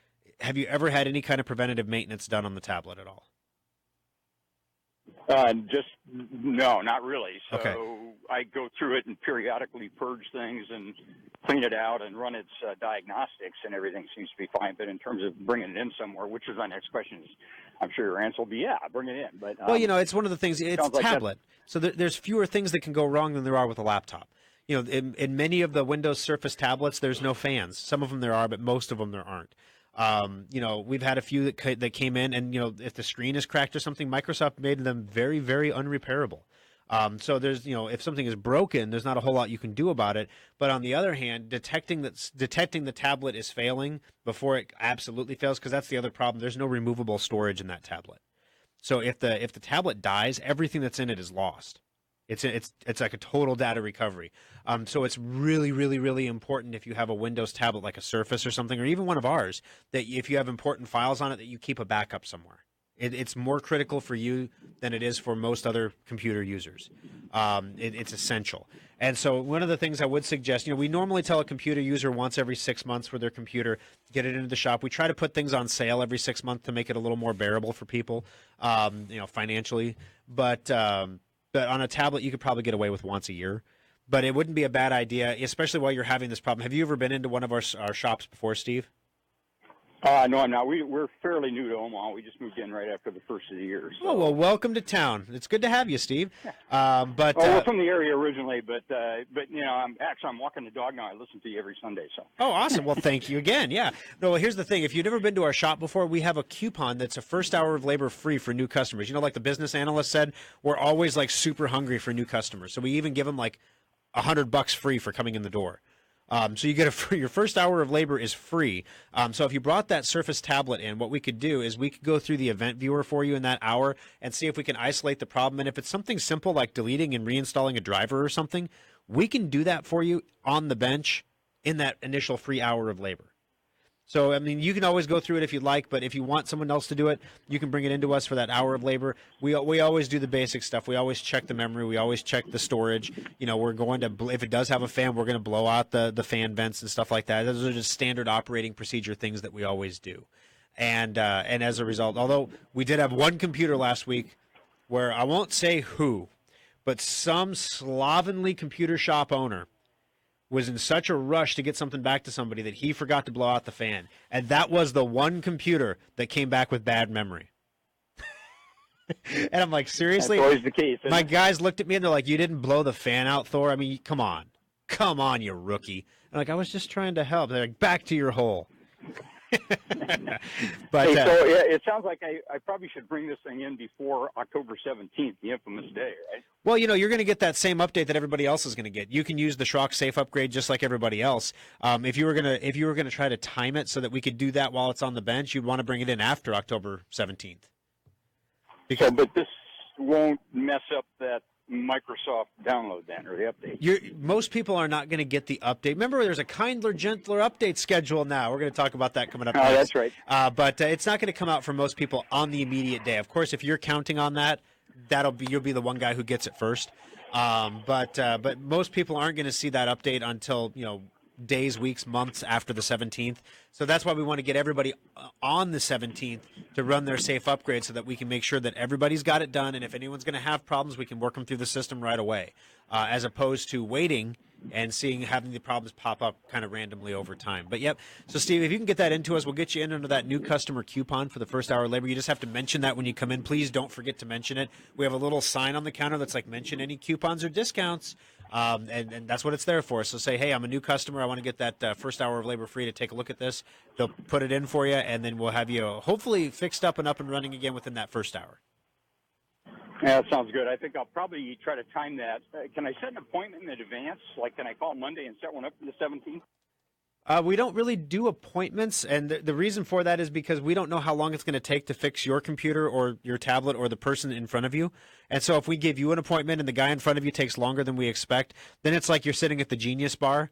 have you ever had any kind of preventative maintenance done on the tablet at all? No, not really. So okay. I go through it and periodically purge things and clean it out and run its diagnostics, and everything seems to be fine. But in terms of bringing it in somewhere, which is my next question, I'm sure your answer will be, yeah, bring it in. But it's one of the things. It's a tablet, so there's fewer things that can go wrong than there are with a laptop. In many of the Windows Surface tablets, there's no fans. Some of them there are, but most of them there aren't. We've had a few that came in, and if the screen is cracked or something, Microsoft made them very, very unrepairable. So there's if something is broken, there's not a whole lot you can do about it. But on the other hand, detecting the tablet is failing before it absolutely fails, because that's the other problem. There's no removable storage in that tablet. So if the tablet dies, everything that's in it is lost. It's like a total data recovery. So it's really, really, really important if you have a Windows tablet like a Surface or something, or even one of ours, that if you have important files on it, that you keep a backup somewhere. It's more critical for you than it is for most other computer users. It's essential. And so one of the things I would suggest, we normally tell a computer user once every 6 months for their computer, get it into the shop. We try to put things on sale every 6 months to make it a little more bearable for people, financially. But on a tablet, you could probably get away with once a year. But it wouldn't be a bad idea, especially while you're having this problem. Have you ever been into one of our shops before, Steve? No, I'm not. We're fairly new to Omaha. We just moved in right after the first of the year. So. Oh, well, welcome to town. It's good to have you, Steve. We're from the area originally, but I'm walking the dog now. I listen to you every Sunday. So. Oh, awesome. Well, thank you again. Yeah. No, well, here's the thing. If you've never been to our shop before, we have a coupon that's a first hour of labor free for new customers. Like the business analyst said, we're always like super hungry for new customers. So we even give them like $100 free for coming in the door. So you get your first hour of labor is free. So if you brought that Surface tablet in, what we could do is we could go through the event viewer for you in that hour and see if we can isolate the problem. And if it's something simple like deleting and reinstalling a driver or something, we can do that for you on the bench in that initial free hour of labor. So, you can always go through it if you'd like, but if you want someone else to do it, you can bring it into us for that hour of labor. We always do the basic stuff. We always check the memory. We always check the storage. We're going to, if it does have a fan, we're going to blow out the fan vents and stuff like that. Those are just standard operating procedure things that we always do. And as a result, although we did have one computer last week where I won't say who, but some slovenly computer shop owner was in such a rush to get something back to somebody that he forgot to blow out the fan. And that was the one computer that came back with bad memory. And I'm like, seriously? That's always the case. My guys looked at me and they're like, you didn't blow the fan out, Thor? Come on. Come on, you rookie. I'm like, I was just trying to help. They're like, back to your hole. But it sounds like I probably should bring this thing in before October 17th, the infamous day, right? Well, you're going to get that same update that everybody else is going to get. You can use the Schrock Safe upgrade just like everybody else. If you were going to try to time it so that we could do that while it's on the bench, you'd want to bring it in after October 17th. But this won't mess up that Microsoft download then, or the update. Most people are not going to get the update. Remember, there's a kinder, gentler update schedule now. We're going to talk about that coming up next. That's right. But it's not going to come out for most people on the immediate day. Of course, if you're counting on that, you'll be the one guy who gets it first. But most people aren't going to see that update until days, weeks, months after the 17th. So that's why we want to get everybody on the 17th to run their safe upgrade so that we can make sure that everybody's got it done. And if anyone's going to have problems, we can work them through the system right away, as opposed to waiting and having the problems pop up kind of randomly over time. But yep. So Steve, if you can get that into us, we'll get you in under that new customer coupon for the first hour of labor. You just have to mention that when you come in. Please don't forget to mention it. We have a little sign on the counter that's like, mention any coupons or discounts. And that's what it's there for. So say, hey, I'm a new customer. I want to get that first hour of labor free to take a look at this. They'll put it in for you, and then we'll have you hopefully fixed up and running again within that first hour. Yeah, that sounds good. I think I'll probably try to time that. Can I set an appointment in advance? Like, can I call Monday and set one up for the 17th? We don't really do appointments, and the reason for that is because we don't know how long it's going to take to fix your computer or your tablet or the person in front of you. And so if we give you an appointment and the guy in front of you takes longer than we expect, then it's like you're sitting at the Genius Bar.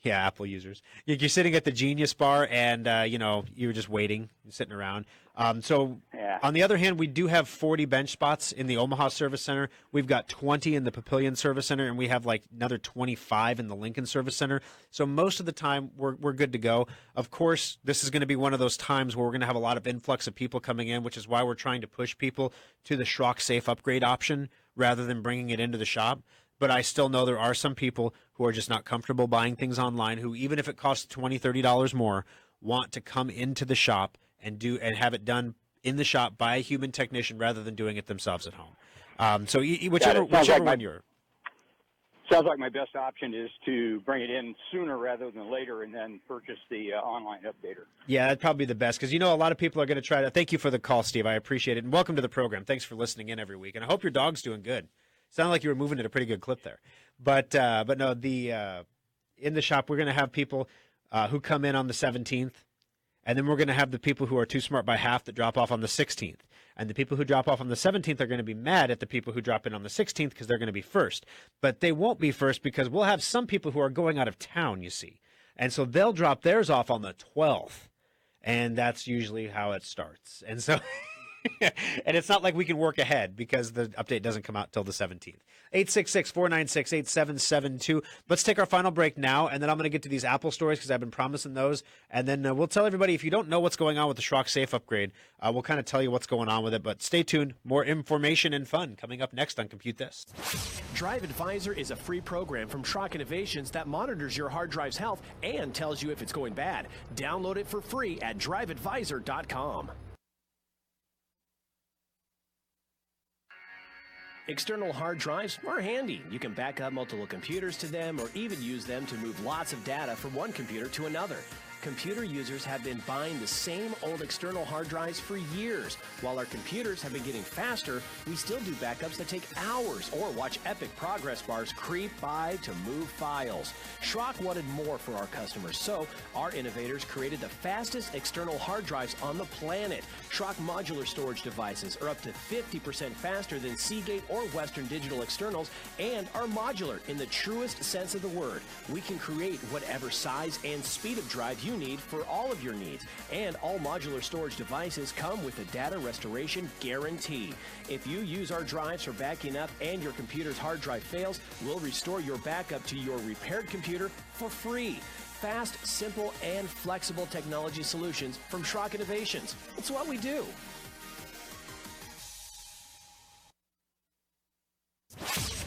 Yeah, Apple users. You're sitting at the Genius Bar and, you're just waiting, sitting around. On the other hand, we do have 40 bench spots in the Omaha Service Center. We've got 20 in the Papillion Service Center, and we have like another 25 in the Lincoln Service Center. So most of the time, we're good to go. Of course, this is going to be one of those times where we're going to have a lot of influx of people coming in, which is why we're trying to push people to the Schrock Safe upgrade option rather than bringing it into the shop. But I still know there are some people who are just not comfortable buying things online who, even if it costs $20, $30 more, want to come into the shop and have it done in the shop by a human technician rather than doing it themselves at home. So whichever one you're. Sounds like my best option is to bring it in sooner rather than later and then purchase the online updater. Yeah, that'd probably be the best because, a lot of people are going to try to. Thank you for the call, Steve. I appreciate it. And welcome to the program. Thanks for listening in every week. And I hope your dog's doing good. Sounded like you were moving at a pretty good clip there. But no, in the shop, we're going to have people who come in on the 17th. And then we're going to have the people who are too smart by half that drop off on the 16th. And the people who drop off on the 17th are going to be mad at the people who drop in on the 16th because they're going to be first. But they won't be first because we'll have some people who are going out of town, you see. And so they'll drop theirs off on the 12th. And that's usually how it starts. And so... and it's not like we can work ahead because the update doesn't come out till the 17th. 866-496-8772. Let's take our final break now, and then I'm going to get to these Apple stories because I've been promising those. And then we'll tell everybody, if you don't know what's going on with the Schrock Safe upgrade, we'll kind of tell you what's going on with it. But stay tuned. More information and fun coming up next on Compute This. Drive Advisor is a free program from Schrock Innovations that monitors your hard drive's health and tells you if it's going bad. Download it for free at driveadvisor.com. External hard drives are handy. You can back up multiple computers to them or even use them to move lots of data from one computer to another. Computer users have been buying the same old external hard drives for years. While our computers have been getting faster, we still do backups that take hours or watch epic progress bars creep by to move files. Schrock wanted more for our customers, so our innovators created the fastest external hard drives on the planet. Schrock modular storage devices are up to 50% faster than Seagate or Western Digital externals and are modular in the truest sense of the word. We can create whatever size and speed of drive you need for all of your needs, and all modular storage devices come with a data restoration guarantee. If you use our drives for backing up and your computer's hard drive fails, we'll restore your backup to your repaired computer for free. Fast, simple, and flexible technology solutions from Schrock Innovations. It's what we do.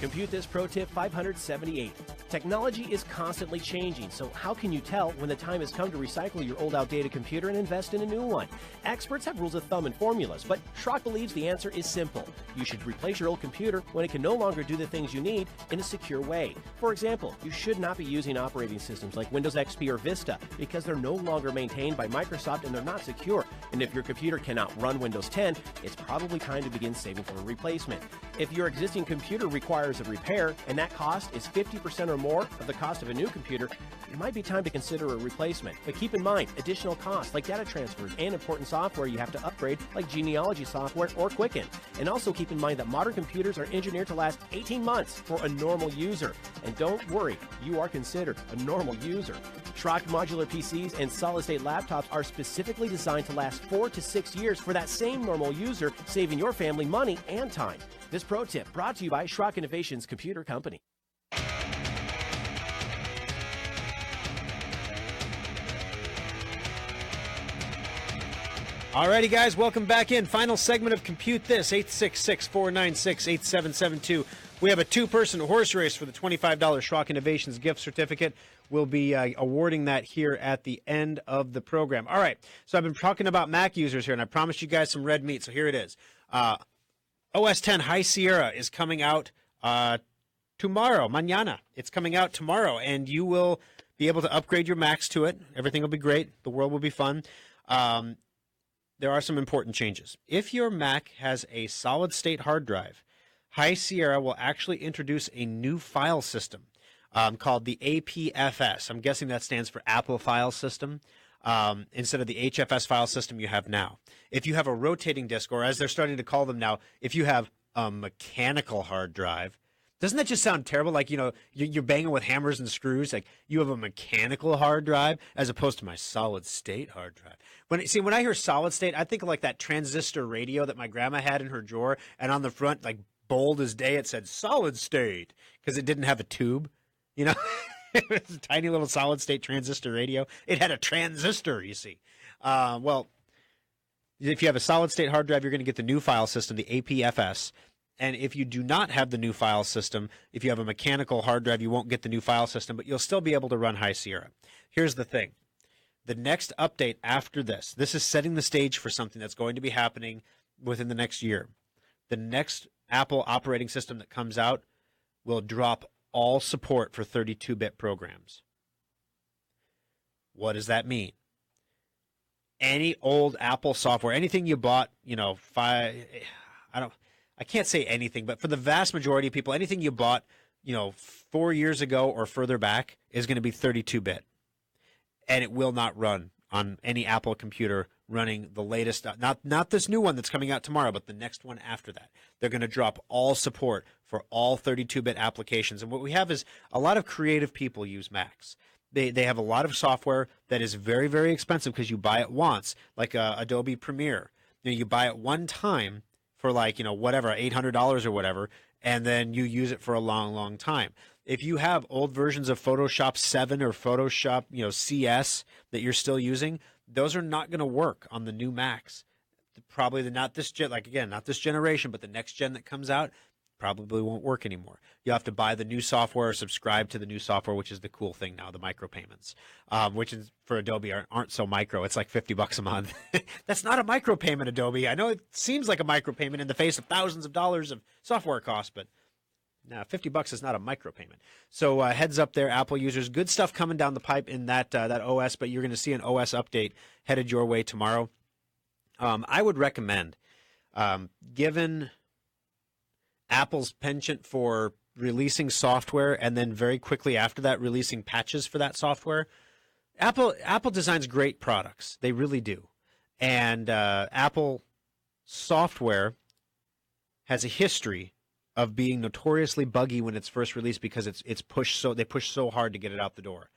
Compute This Pro Tip 578. Technology is constantly changing, so how can you tell when the time has come to recycle your old outdated computer and invest in a new one? Experts have rules of thumb and formulas, but Schrock believes the answer is simple. You should replace your old computer when it can no longer do the things you need in a secure way. For example, you should not be using operating systems like Windows XP or Vista because they're no longer maintained by Microsoft and they're not secure. And if your computer cannot run Windows 10, it's probably time to begin saving for a replacement. If your existing computer requires a repair and that cost is 50% or more of the cost of a new computer, it might be time to consider a replacement. But keep in mind, additional costs like data transfers and important software you have to upgrade like genealogy software or Quicken. And also keep in mind that modern computers are engineered to last 18 months for a normal user. And don't worry, you are considered a normal user. Schrock modular PCs and solid-state laptops are specifically designed to last 4 to 6 years for that same normal user, saving your family money and time. This pro tip brought to you by Schrock Innovations Computer Company. Alrighty, guys, welcome back in. Final segment of Compute This, 866-496-8772. We have a two-person horse race for the $25 Schrock Innovations gift certificate. We'll be awarding that here at the end of the program. All right, so I've been talking about Mac users here, and I promised you guys some red meat, so here it is. OS 10 High Sierra is coming out tomorrow, mañana. It's coming out tomorrow, and you will be able to upgrade your Macs to it. Everything will be great. The world will be fun. There are some important changes. If your Mac has a solid-state hard drive, High Sierra will actually introduce a new file system called the APFS. I'm guessing that stands for Apple File System, instead of the HFS file system you have now. If you have a rotating disk, or as they're starting to call them now, if you have a mechanical hard drive, doesn't that just sound terrible? Like, you know, you're banging with hammers and screws. Like, you have a mechanical hard drive as opposed to my solid-state hard drive. When I hear solid-state, I think of like that transistor radio that my grandma had in her drawer, and on the front, like bold as day, it said solid-state because it didn't have a tube. You know, it was a tiny little solid-state transistor radio. It had a transistor, you see. Well, if you have a solid-state hard drive, you're going to get the new file system, the APFS. And if you do not have the new file system, if you have a mechanical hard drive, you won't get the new file system, but you'll still be able to run High Sierra. Here's the thing. The next update after this is setting the stage for something that's going to be happening within the next year. The next Apple operating system that comes out will drop all support for 32-bit programs. What does that mean? Any old Apple software, anything you bought, you know, I can't say anything, but for the vast majority of people, anything you bought, you know, 4 years ago or further back is going to be 32-bit. And it will not run on any Apple computer running the latest, not this new one that's coming out tomorrow, but the next one after that. They're going to drop all support for all 32-bit applications. And what we have is a lot of creative people use Macs. They have a lot of software that is very, very expensive because you buy it once, like Adobe Premiere. You buy it one time for like, whatever, $800 or whatever, and then you use it for a long, long time. If you have old versions of Photoshop 7 or Photoshop, CS that you're still using, those are not going to work on the new Macs. Probably not this generation, but the next gen that comes out probably won't work anymore. You have to buy the new software or subscribe to the new software, which is the cool thing now, the micropayments, which is for Adobe aren't so micro. It's like $50 a month. That's not a micropayment, Adobe. I know it seems like a micropayment in the face of thousands of dollars of software costs, but no, $50 is not a micropayment. So heads up there, Apple users. Good stuff coming down the pipe in that OS, but you're going to see an OS update headed your way tomorrow. I would recommend, given Apple's penchant for releasing software and then very quickly after that releasing patches for that software, Apple designs great products. They really do. And Apple software has a history of being notoriously buggy when it's first released because they push so hard to get it out the door.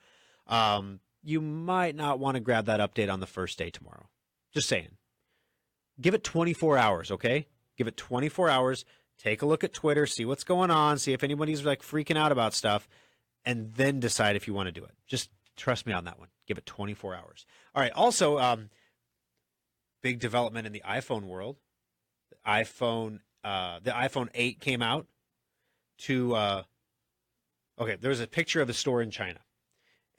You might not want to grab that update on the first day tomorrow. Just saying. Give it 24 hours, okay? Give it 24 hours. Take a look at Twitter, see what's going on, see if anybody's like freaking out about stuff, and then decide if you want to do it. Just trust me on that one. Give it 24 hours. All right. Also, big development in the iPhone world. The iPhone 8 came out to there was a picture of a store in China,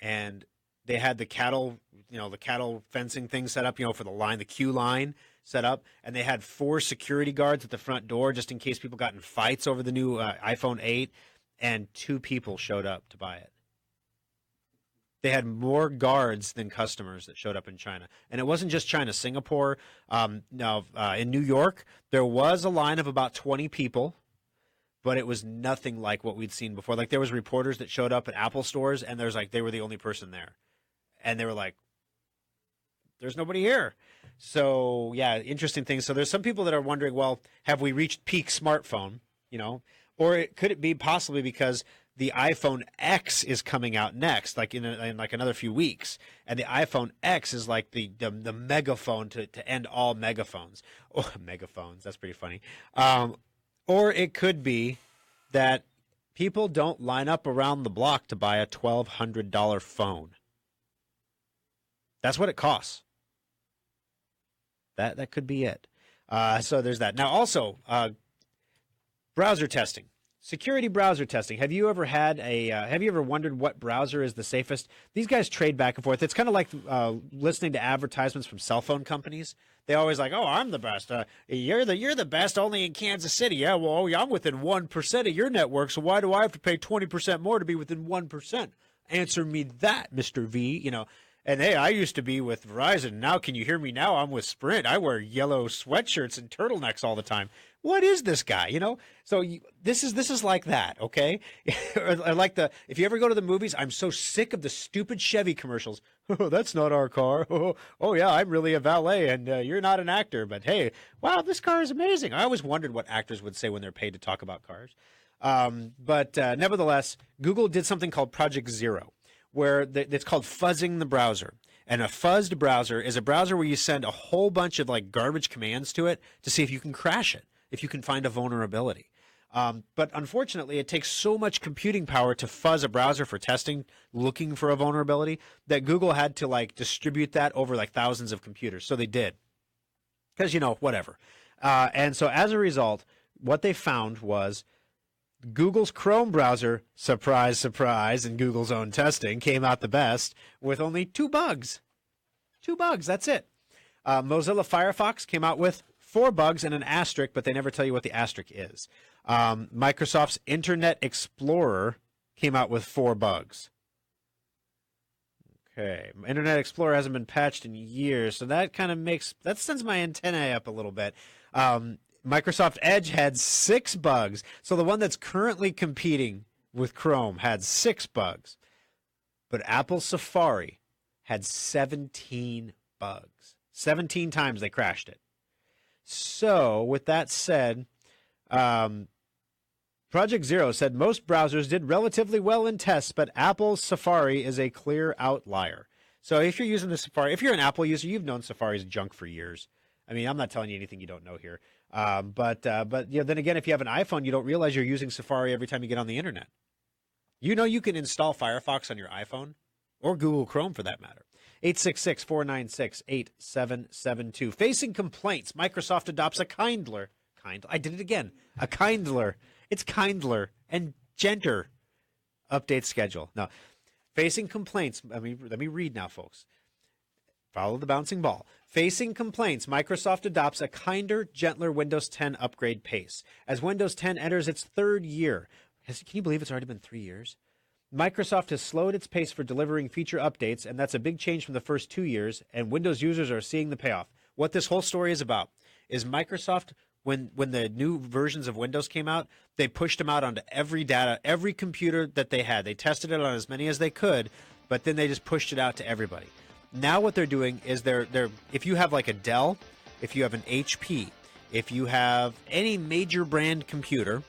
and they had the cattle fencing thing set up, for the queue line set up, and they had 4 security guards at the front door just in case people got in fights over the new iPhone 8, and 2 people showed up to buy it. They had more guards than customers that showed up in China. And it wasn't just China. Singapore, in New York, there was a line of about 20 people, but it was nothing like what we'd seen before. Like, there was reporters that showed up at Apple stores, and they were the only person there. And they were like, there's nobody here. So, yeah, interesting things. So there's some people that are wondering, well, have we reached peak smartphone, Or could it be possibly because the iPhone X is coming out next, like in like another few weeks, and the iPhone X is like the megaphone to end all megaphones. Oh, megaphones, that's pretty funny. Or it could be that people don't line up around the block to buy a $1,200 phone. That's what it costs. That could be it. So there's that. Now also, browser testing. Security browser testing. Have you ever wondered what browser is the safest? These guys trade back and forth. It's kind of like listening to advertisements from cell phone companies. They always like, oh, I'm the best. You're the best only in Kansas City. Yeah, well, I'm within 1% of your network, so why do I have to pay 20% more to be within 1%? Answer me that, Mr. V. And hey, I used to be with Verizon. Now, can you hear me now? I'm with Sprint. I wear yellow sweatshirts and turtlenecks all the time. What is this guy? So this is like that, okay? Or like if you ever go to the movies, I'm so sick of the stupid Chevy commercials. Oh, that's not our car. Oh yeah, I'm really a valet, and you're not an actor. But hey, wow, this car is amazing. I always wondered what actors would say when they're paid to talk about cars. But nevertheless, Google did something called Project Zero, where it's called fuzzing the browser. And a fuzzed browser is a browser where you send a whole bunch of like garbage commands to it to see if you can crash it, if you can find a vulnerability. But unfortunately, it takes so much computing power to fuzz a browser for testing, looking for a vulnerability, that Google had to like distribute that over like thousands of computers. So they did, because whatever. And so as a result, what they found was Google's Chrome browser, surprise, surprise, in Google's own testing, came out the best with only 2 bugs. 2 bugs, that's it. Mozilla Firefox came out with 4 bugs and an asterisk, but they never tell you what the asterisk is. Microsoft's Internet Explorer came out with 4 bugs. Okay, Internet Explorer hasn't been patched in years, so that sends my antennae up a little bit. Microsoft Edge had 6 bugs. So the one that's currently competing with Chrome had 6 bugs. But Apple Safari had 17 bugs. 17 times they crashed it. So, with that said, Project Zero said most browsers did relatively well in tests, but Apple's Safari is a clear outlier. So if you're using the Safari, if you're an Apple user, you've known Safari's junk for years. I mean, I'm not telling you anything you don't know here. But then again, if you have an iPhone, you don't realize you're using Safari every time you get on the internet. You know you can install Firefox on your iPhone, or Google Chrome for that matter. 866-496-8772. Facing complaints, Microsoft adopts a kindler it's kindler and gentler update schedule. Now, facing complaints, let me read now, folks. Follow the bouncing ball. Facing complaints, Microsoft adopts a kinder, gentler Windows 10 upgrade pace. As Windows 10 enters its third year, can you believe it's already been 3 years? Microsoft has slowed its pace for delivering feature updates, and that's a big change from the first 2 years, and Windows users are seeing the payoff. What this whole story is about is Microsoft, when the new versions of Windows came out, they pushed them out onto every computer that they had. They tested it on as many as they could, but then they just pushed it out to everybody. Now what they're doing is they're if you have like a Dell, if you have an HP, if you have any major brand computer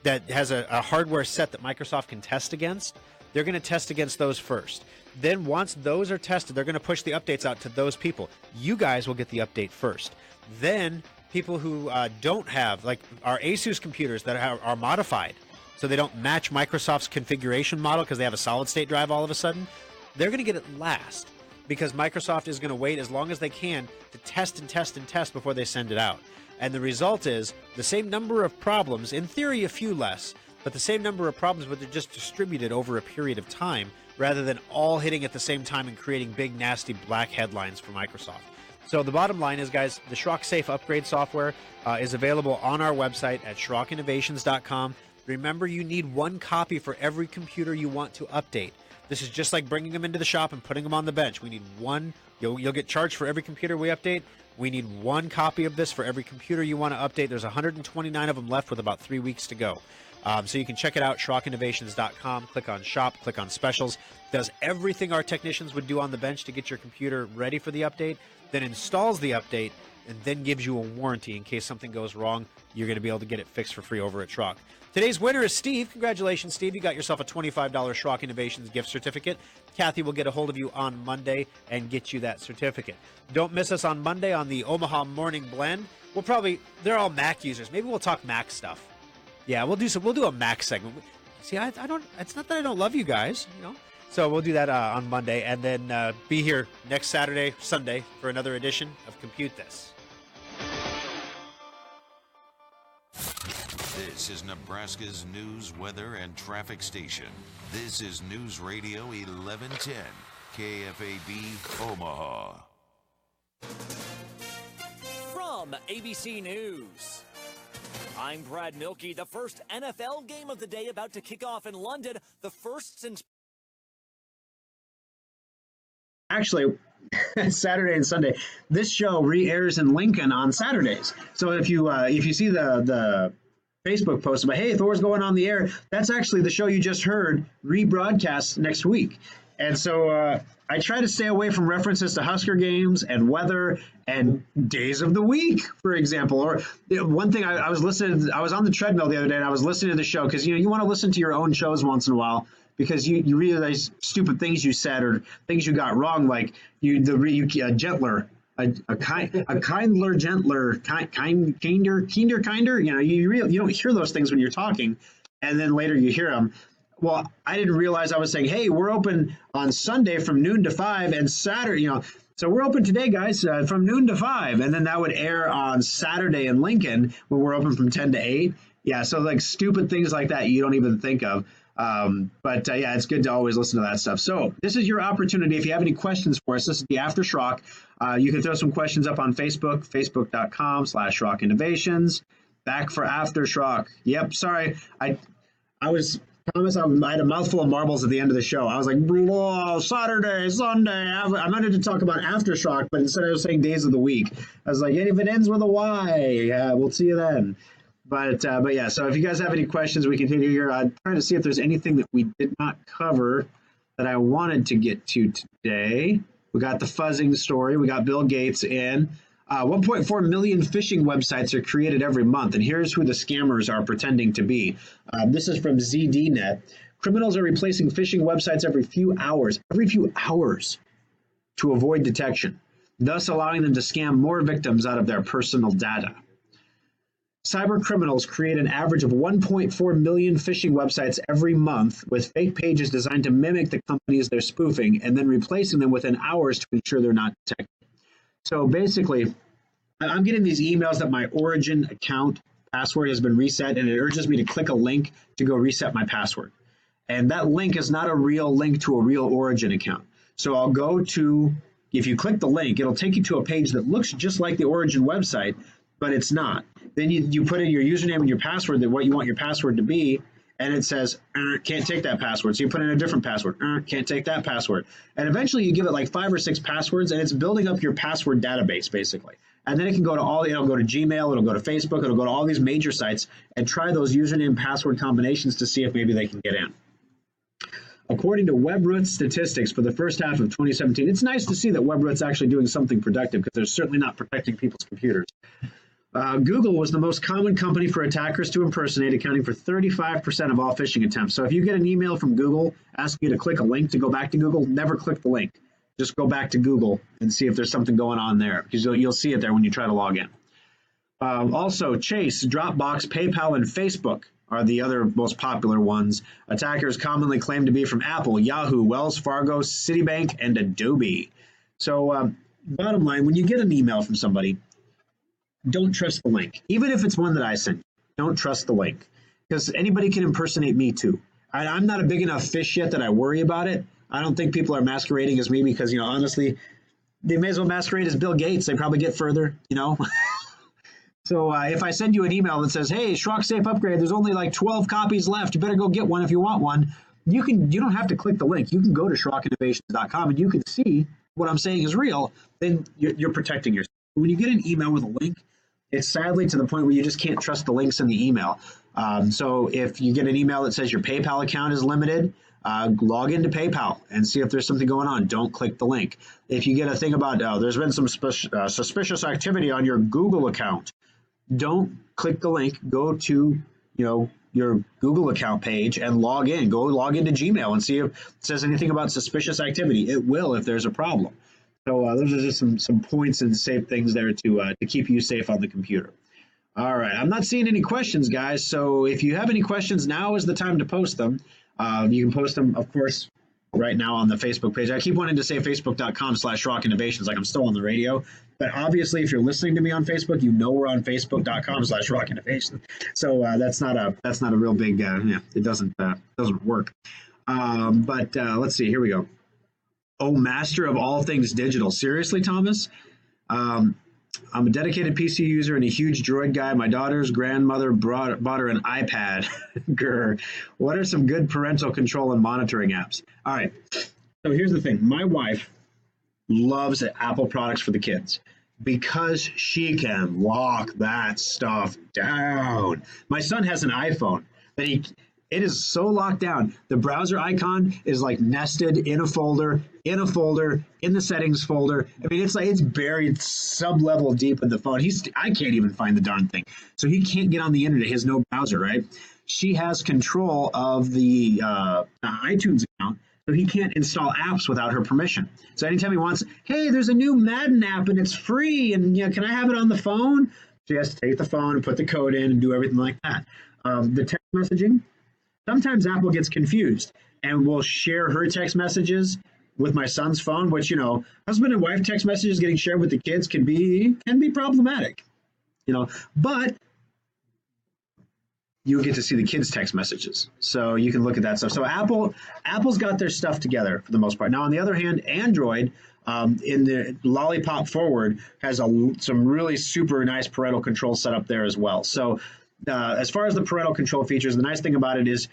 that has a hardware set that Microsoft can test against, they're going to test against those first. Then once those are tested, they're going to push the updates out to those people. You guys will get the update first. Then people who don't have, like our Asus computers that are modified, so they don't match Microsoft's configuration model because they have a solid-state drive all of a sudden, they're going to get it last because Microsoft is going to wait as long as they can to test and test and test before they send it out. And the result is the same number of problems, in theory a few less, but the same number of problems, but they're just distributed over a period of time rather than all hitting at the same time and creating big, nasty black headlines for Microsoft. So the bottom line is, guys, the Schrock Safe upgrade software is available on our website at SchrockInnovations.com. Remember, you need one copy for every computer you want to update. This is just like bringing them into the shop and putting them on the bench. We need one. You'll get charged for every computer we update. We need one copy of this for every computer you want to update. There's 129 of them left with about 3 weeks to go. So you can check it out, SchrockInnovations.com. Click on Shop, click on Specials. Does everything our technicians would do on the bench to get your computer ready for the update, then installs the update, and then gives you a warranty in case something goes wrong. You're going to be able to get it fixed for free over at Schrock. Today's winner is Steve. Congratulations, Steve. You got yourself a $25 Schrock Innovations gift certificate. Kathy will get a hold of you on Monday and get you that certificate. Don't miss us on Monday on the Omaha Morning Blend. They're all Mac users. Maybe we'll talk Mac stuff. Yeah, we'll do a Mac segment. See, I don't. It's not that I don't love you guys, you know. So we'll do that on Monday, and then be here next Saturday, Sunday, for another edition of Compute This. This is Nebraska's news, weather, and traffic station. This is News Radio 1110, KFAB, Omaha. From ABC News, I'm Brad Milkey. The first NFL game of the day about to kick off in London, the first since... Actually, Saturday and Sunday, this show re-airs in Lincoln on Saturdays. So if you see the Facebook post about, hey, Thor's going on the air, that's actually the show you just heard rebroadcast next week. And so I try to stay away from references to Husker games and weather and days of the week, for example. Or one thing I was on the treadmill the other day and I was listening to the show because you want to listen to your own shows once in a while because you realize stupid things you said or things you got wrong, like gentler. A kinder, gentler, kinder. You don't hear those things when you're talking, and then later you hear them. Well, I didn't realize I was saying, hey, we're open on Sunday from noon to 5 and Saturday, so we're open today, guys, from noon to 5. And then that would air on Saturday in Lincoln when we're open from 10 to 8. Yeah, so like stupid things like that you don't even think of. But it's good to always listen to that stuff. So this is your opportunity. If you have any questions for us, this is the After Schrock. You can throw some questions up on Facebook, facebook.com/Schrock Innovations. Back for After Schrock. Yep, sorry. I had a mouthful of marbles at the end of the show. I was like, Saturday, Sunday. I wanted to talk about After Schrock, but instead I was saying days of the week. I was like, if it ends with a Y, we'll see you then. But yeah, so if you guys have any questions, we continue here. I'm trying to see if there's anything that we did not cover that I wanted to get to today. We got the fuzzing story. We got Bill Gates in. 1.4 million phishing websites are created every month, and here's who the scammers are pretending to be. This is from ZDNet. Criminals are replacing phishing websites every few hours, to avoid detection, thus allowing them to scam more victims out of their personal data. Cyber criminals create an average of 1.4 million phishing websites every month with fake pages designed to mimic the companies they're spoofing and then replacing them within hours to ensure they're not detected. So basically, I'm getting these emails that my Origin account password has been reset, and it urges me to click a link to go reset my password. And that link is not a real link to a real Origin account. So I'll go to, if you click the link, it'll take you to a page that looks just like the Origin website, but it's not. Then you put in your username and your password, that what you want your password to be, and it says, can't take that password. So you put in a different password, can't take that password. And eventually you give it like 5 or 6 passwords, and it's building up your password database, basically. And then it can go to it'll go to Gmail, it'll go to Facebook, it'll go to all these major sites and try those username password combinations to see if maybe they can get in. According to WebRoot's statistics for the first half of 2017, it's nice to see that WebRoot's actually doing something productive, because they're certainly not protecting people's computers. Google was the most common company for attackers to impersonate, accounting for 35% of all phishing attempts. So if you get an email from Google asking you to click a link to go back to Google, never click the link. Just go back to Google and see if there's something going on there, because you'll see it there when you try to log in. Also, Chase, Dropbox, PayPal, and Facebook are the other most popular ones. Attackers commonly claim to be from Apple, Yahoo, Wells Fargo, Citibank, and Adobe. So bottom line, when you get an email from somebody, don't trust the link. Even if it's one that I sent, don't trust the link, because anybody can impersonate me too. I'm not a big enough fish yet that I worry about it. I don't think people are masquerading as me because, honestly, they may as well masquerade as Bill Gates. They probably get further, So if I send you an email that says, hey, Schrock Safe Upgrade, there's only like 12 copies left. You better go get one if you want one. You don't have to click the link. You can go to SchrockInnovations.com and you can see what I'm saying is real. Then you're protecting yourself. When you get an email with a link, it's sadly to the point where you just can't trust the links in the email. So if you get an email that says your PayPal account is limited, log into PayPal and see if there's something going on. Don't click the link. If you get a thing about, there's been some suspicious activity on your Google account, don't click the link. Go to, your Google account page and log in. Go log into Gmail and see if it says anything about suspicious activity. It will if there's a problem. So those are just some points and safe things there to keep you safe on the computer. All right, I'm not seeing any questions, guys. So if you have any questions, now is the time to post them. You can post them, of course, right now on the Facebook page. I keep wanting to say facebook.com/Schrock Innovations, like I'm still on the radio. But obviously, if you're listening to me on Facebook, we're on facebook.com/Schrock Innovations. So that's not a real big, it doesn't work. But let's see, here we go. Oh, master of all things digital. Seriously, Thomas? I'm a dedicated PC user and a huge Droid guy. My daughter's grandmother bought her an iPad. Grr. What are some good parental control and monitoring apps? All right. So here's the thing. My wife loves Apple products for the kids because she can lock that stuff down. My son has an iPhone that it is so locked down. The browser icon is like nested in a folder, in the settings folder. I mean, it's buried sub-level deep in the phone. I can't even find the darn thing. So he can't get on the internet. He has no browser, right? She has control of the iTunes account, so he can't install apps without her permission. So anytime he wants, hey, there's a new Madden app and it's free, and can I have it on the phone? She has to take the phone and put the code in and do everything like that. The text messaging, sometimes Apple gets confused and will share her text messages with my son's phone, which, husband and wife text messages getting shared with the kids can be problematic, but you get to see the kids' text messages. So you can look at that stuff. So Apple's got their stuff together for the most part. Now, on the other hand, Android in the Lollipop Forward has some really super nice parental control set up there as well. So as far as the parental control features, the nice thing about it is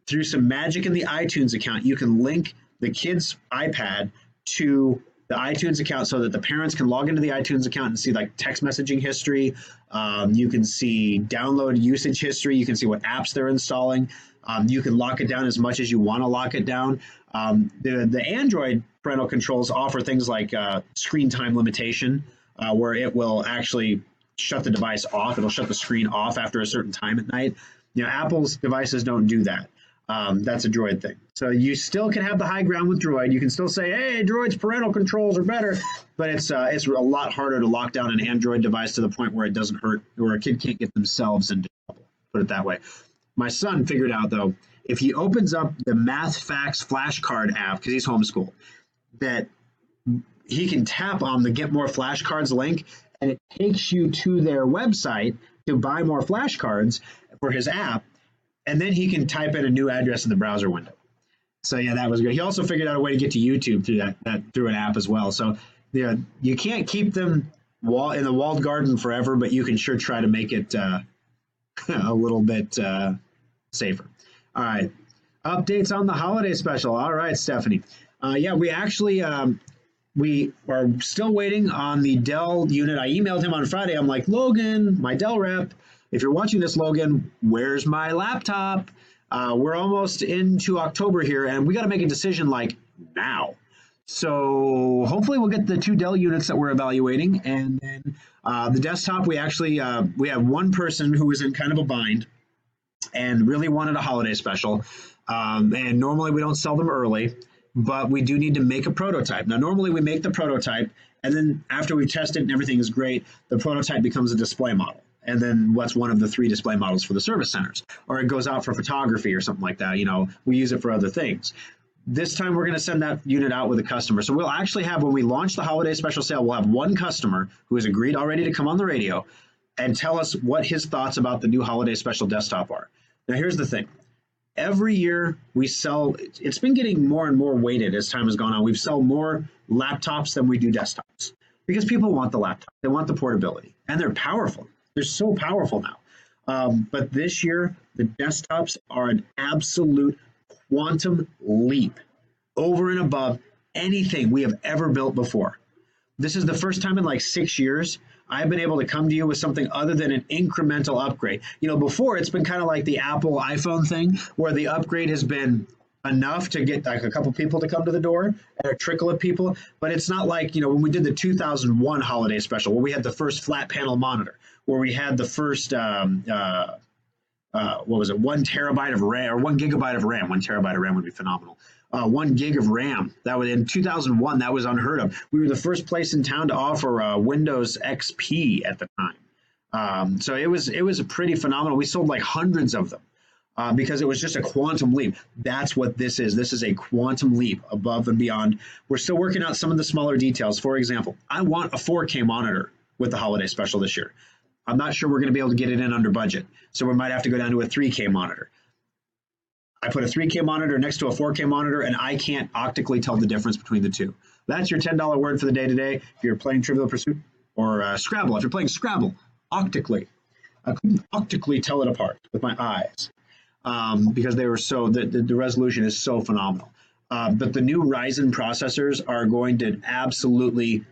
through some magic in the iTunes account, you can link the kid's iPad to the iTunes account so that the parents can log into the iTunes account and see like text messaging history. You can see download usage history. You can see what apps they're installing. You can lock it down as much as you want to lock it down. The Android parental controls offer things like screen time limitation, where it will actually shut the device off. It'll shut the screen off after a certain time at night. Apple's devices don't do that. That's a Droid thing. So you still can have the high ground with Droid. You can still say, hey, Droid's parental controls are better, but it's a lot harder to lock down an Android device to the point where it doesn't hurt, or a kid can't get themselves into trouble, put it that way. My son figured out, though, if he opens up the MathFacts flashcard app, because he's homeschooled, that he can tap on the Get More Flashcards link, and it takes you to their website to buy more flashcards for his app, and then he can type in a new address in the browser window. So yeah, that was good. He also figured out a way to get to YouTube through that through an app as well. So you can't keep them in the walled garden forever, but you can sure try to make it a little bit safer. All right, updates on the holiday special. All right, Stephanie. Yeah, we actually we are still waiting on the Dell unit. I emailed him on Friday. I'm like, Logan, my Dell rep, if you're watching this, Logan, where's my laptop? We're almost into October here, and we got to make a decision like now. So hopefully we'll get the 2 Dell units that we're evaluating, and then the desktop. We actually we have one person who was in kind of a bind and really wanted a holiday special. And normally we don't sell them early, but we do need to make a prototype. Now, normally we make the prototype, and then after we've tested and everything is great, the prototype becomes a display model. And then what's one of the 3 display models for the service centers, or it goes out for photography or something like that. We use it for other things. This time we're going to send that unit out with a customer. So we'll actually have, when we launch the holiday special sale, we'll have one customer who has agreed already to come on the radio and tell us what his thoughts about the new holiday special desktop are. Now, here's the thing. Every year we sell, it's been getting more and more weighted as time has gone on. We've sold more laptops than we do desktops because people want the laptop. They want the portability, and they're powerful. They're so powerful now. But this year, the desktops are an absolute quantum leap over and above anything we have ever built before. This is the first time in like 6 years I've been able to come to you with something other than an incremental upgrade. Before it's been kind of like the Apple iPhone thing, where the upgrade has been enough to get like a couple people to come to the door and a trickle of people. But it's not like, when we did the 2001 holiday special, where we had the first flat panel monitor, where we had the first, 1 terabyte of RAM, or 1 gigabyte of RAM. 1 terabyte of RAM would be phenomenal. 1 gig of RAM. That was in 2001. That was unheard of. We were the first place in town to offer Windows XP at the time. So it was pretty phenomenal. We sold like hundreds of them because it was just a quantum leap. That's what this is. This is a quantum leap above and beyond. We're still working out some of the smaller details. For example, I want a 4K monitor with the holiday special this year. I'm not sure we're going to be able to get it in under budget, so we might have to go down to a 3K monitor. I put a 3K monitor next to a 4K monitor, and I can't optically tell the difference between the two. That's your $10 word for the day today. If you're playing Trivial Pursuit or Scrabble, if you're playing Scrabble, optically. I couldn't optically tell it apart with my eyes because they were the resolution is so phenomenal. But the new Ryzen processors are going to absolutely,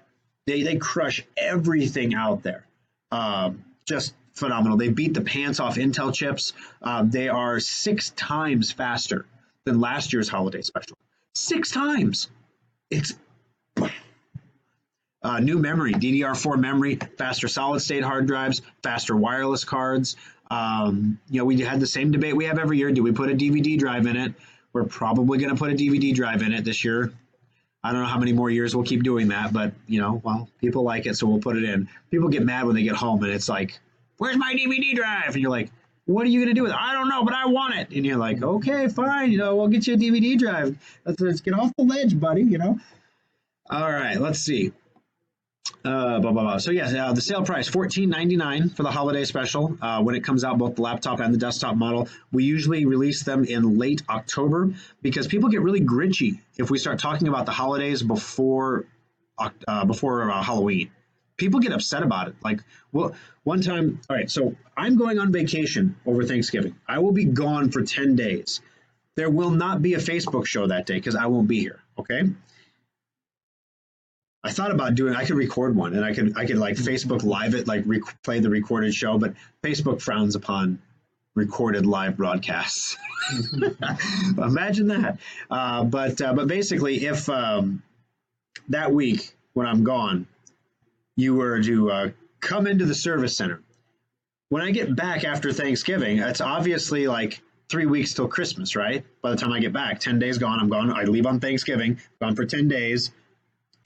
they crush everything out there. Just phenomenal. They beat the pants off Intel chips. They are 6 times faster than last year's holiday special. 6 times. It's new memory, DDR4 memory, faster solid state hard drives, faster wireless cards. We had the same debate we have every year. Do we put a DVD drive in it? We're probably going to put a DVD drive in it this year. I don't know how many more years we'll keep doing that, but, people like it, so we'll put it in. People get mad when they get home, and it's like, where's my DVD drive? And you're like, what are you going to do with it? I don't know, but I want it. And you're like, okay, fine, we'll get you a DVD drive. Let's get off the ledge, buddy, All right, let's see. So yeah, the sale price, $14.99 for the holiday special. When it comes out, both the laptop and the desktop model, we usually release them in late October because people get really grinchy if we start talking about the holidays before Halloween. People get upset about it. One time, all right, so I'm going on vacation over Thanksgiving. I will be gone for 10 days. There will not be a Facebook show that day because I won't be here, okay? I thought about I could record one, and I could like Facebook Live it, like play the recorded show, but Facebook frowns upon recorded live broadcasts. Imagine that. But basically, if that week when I'm gone, you were to come into the service center, when I get back after Thanksgiving, it's obviously like 3 weeks till Christmas, right? By the time I get back, 10 days gone, I'm gone. I leave on Thanksgiving, gone for 10 days,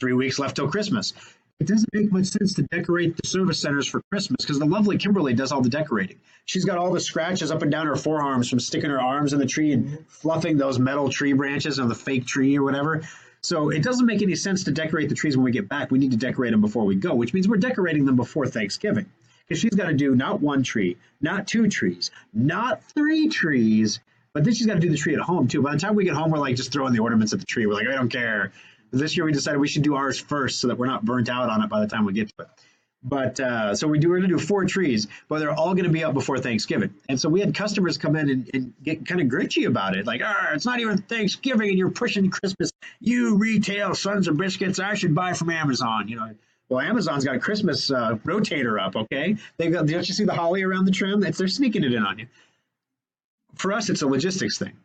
3 weeks left till Christmas. It doesn't make much sense to decorate the service centers for Christmas because the lovely Kimberly does all the decorating. She's got all the scratches up and down her forearms from sticking her arms in the tree and fluffing those metal tree branches on the fake tree or whatever. So it doesn't make any sense to decorate the trees when we get back. We need to decorate them before we go, which means we're decorating them before Thanksgiving. Because she's got to do not one tree, not 2 trees, not 3 trees, but then she's got to do the tree at home too. By the time we get home, we're like just throwing the ornaments at the tree. We're like, I don't care. This year we decided we should do ours first so that we're not burnt out on it by the time we get to it. But so we're going to do 4 trees, but they're all going to be up before Thanksgiving. And so we had customers come in and get kind of gritchy about it. Like, it's not even Thanksgiving and you're pushing Christmas. You retail sons of biscuits, I should buy from Amazon. You know, well, Amazon's got a Christmas rotator up, okay? Don't you see the holly around the trim? They're sneaking it in on you. For us, it's a logistics thing.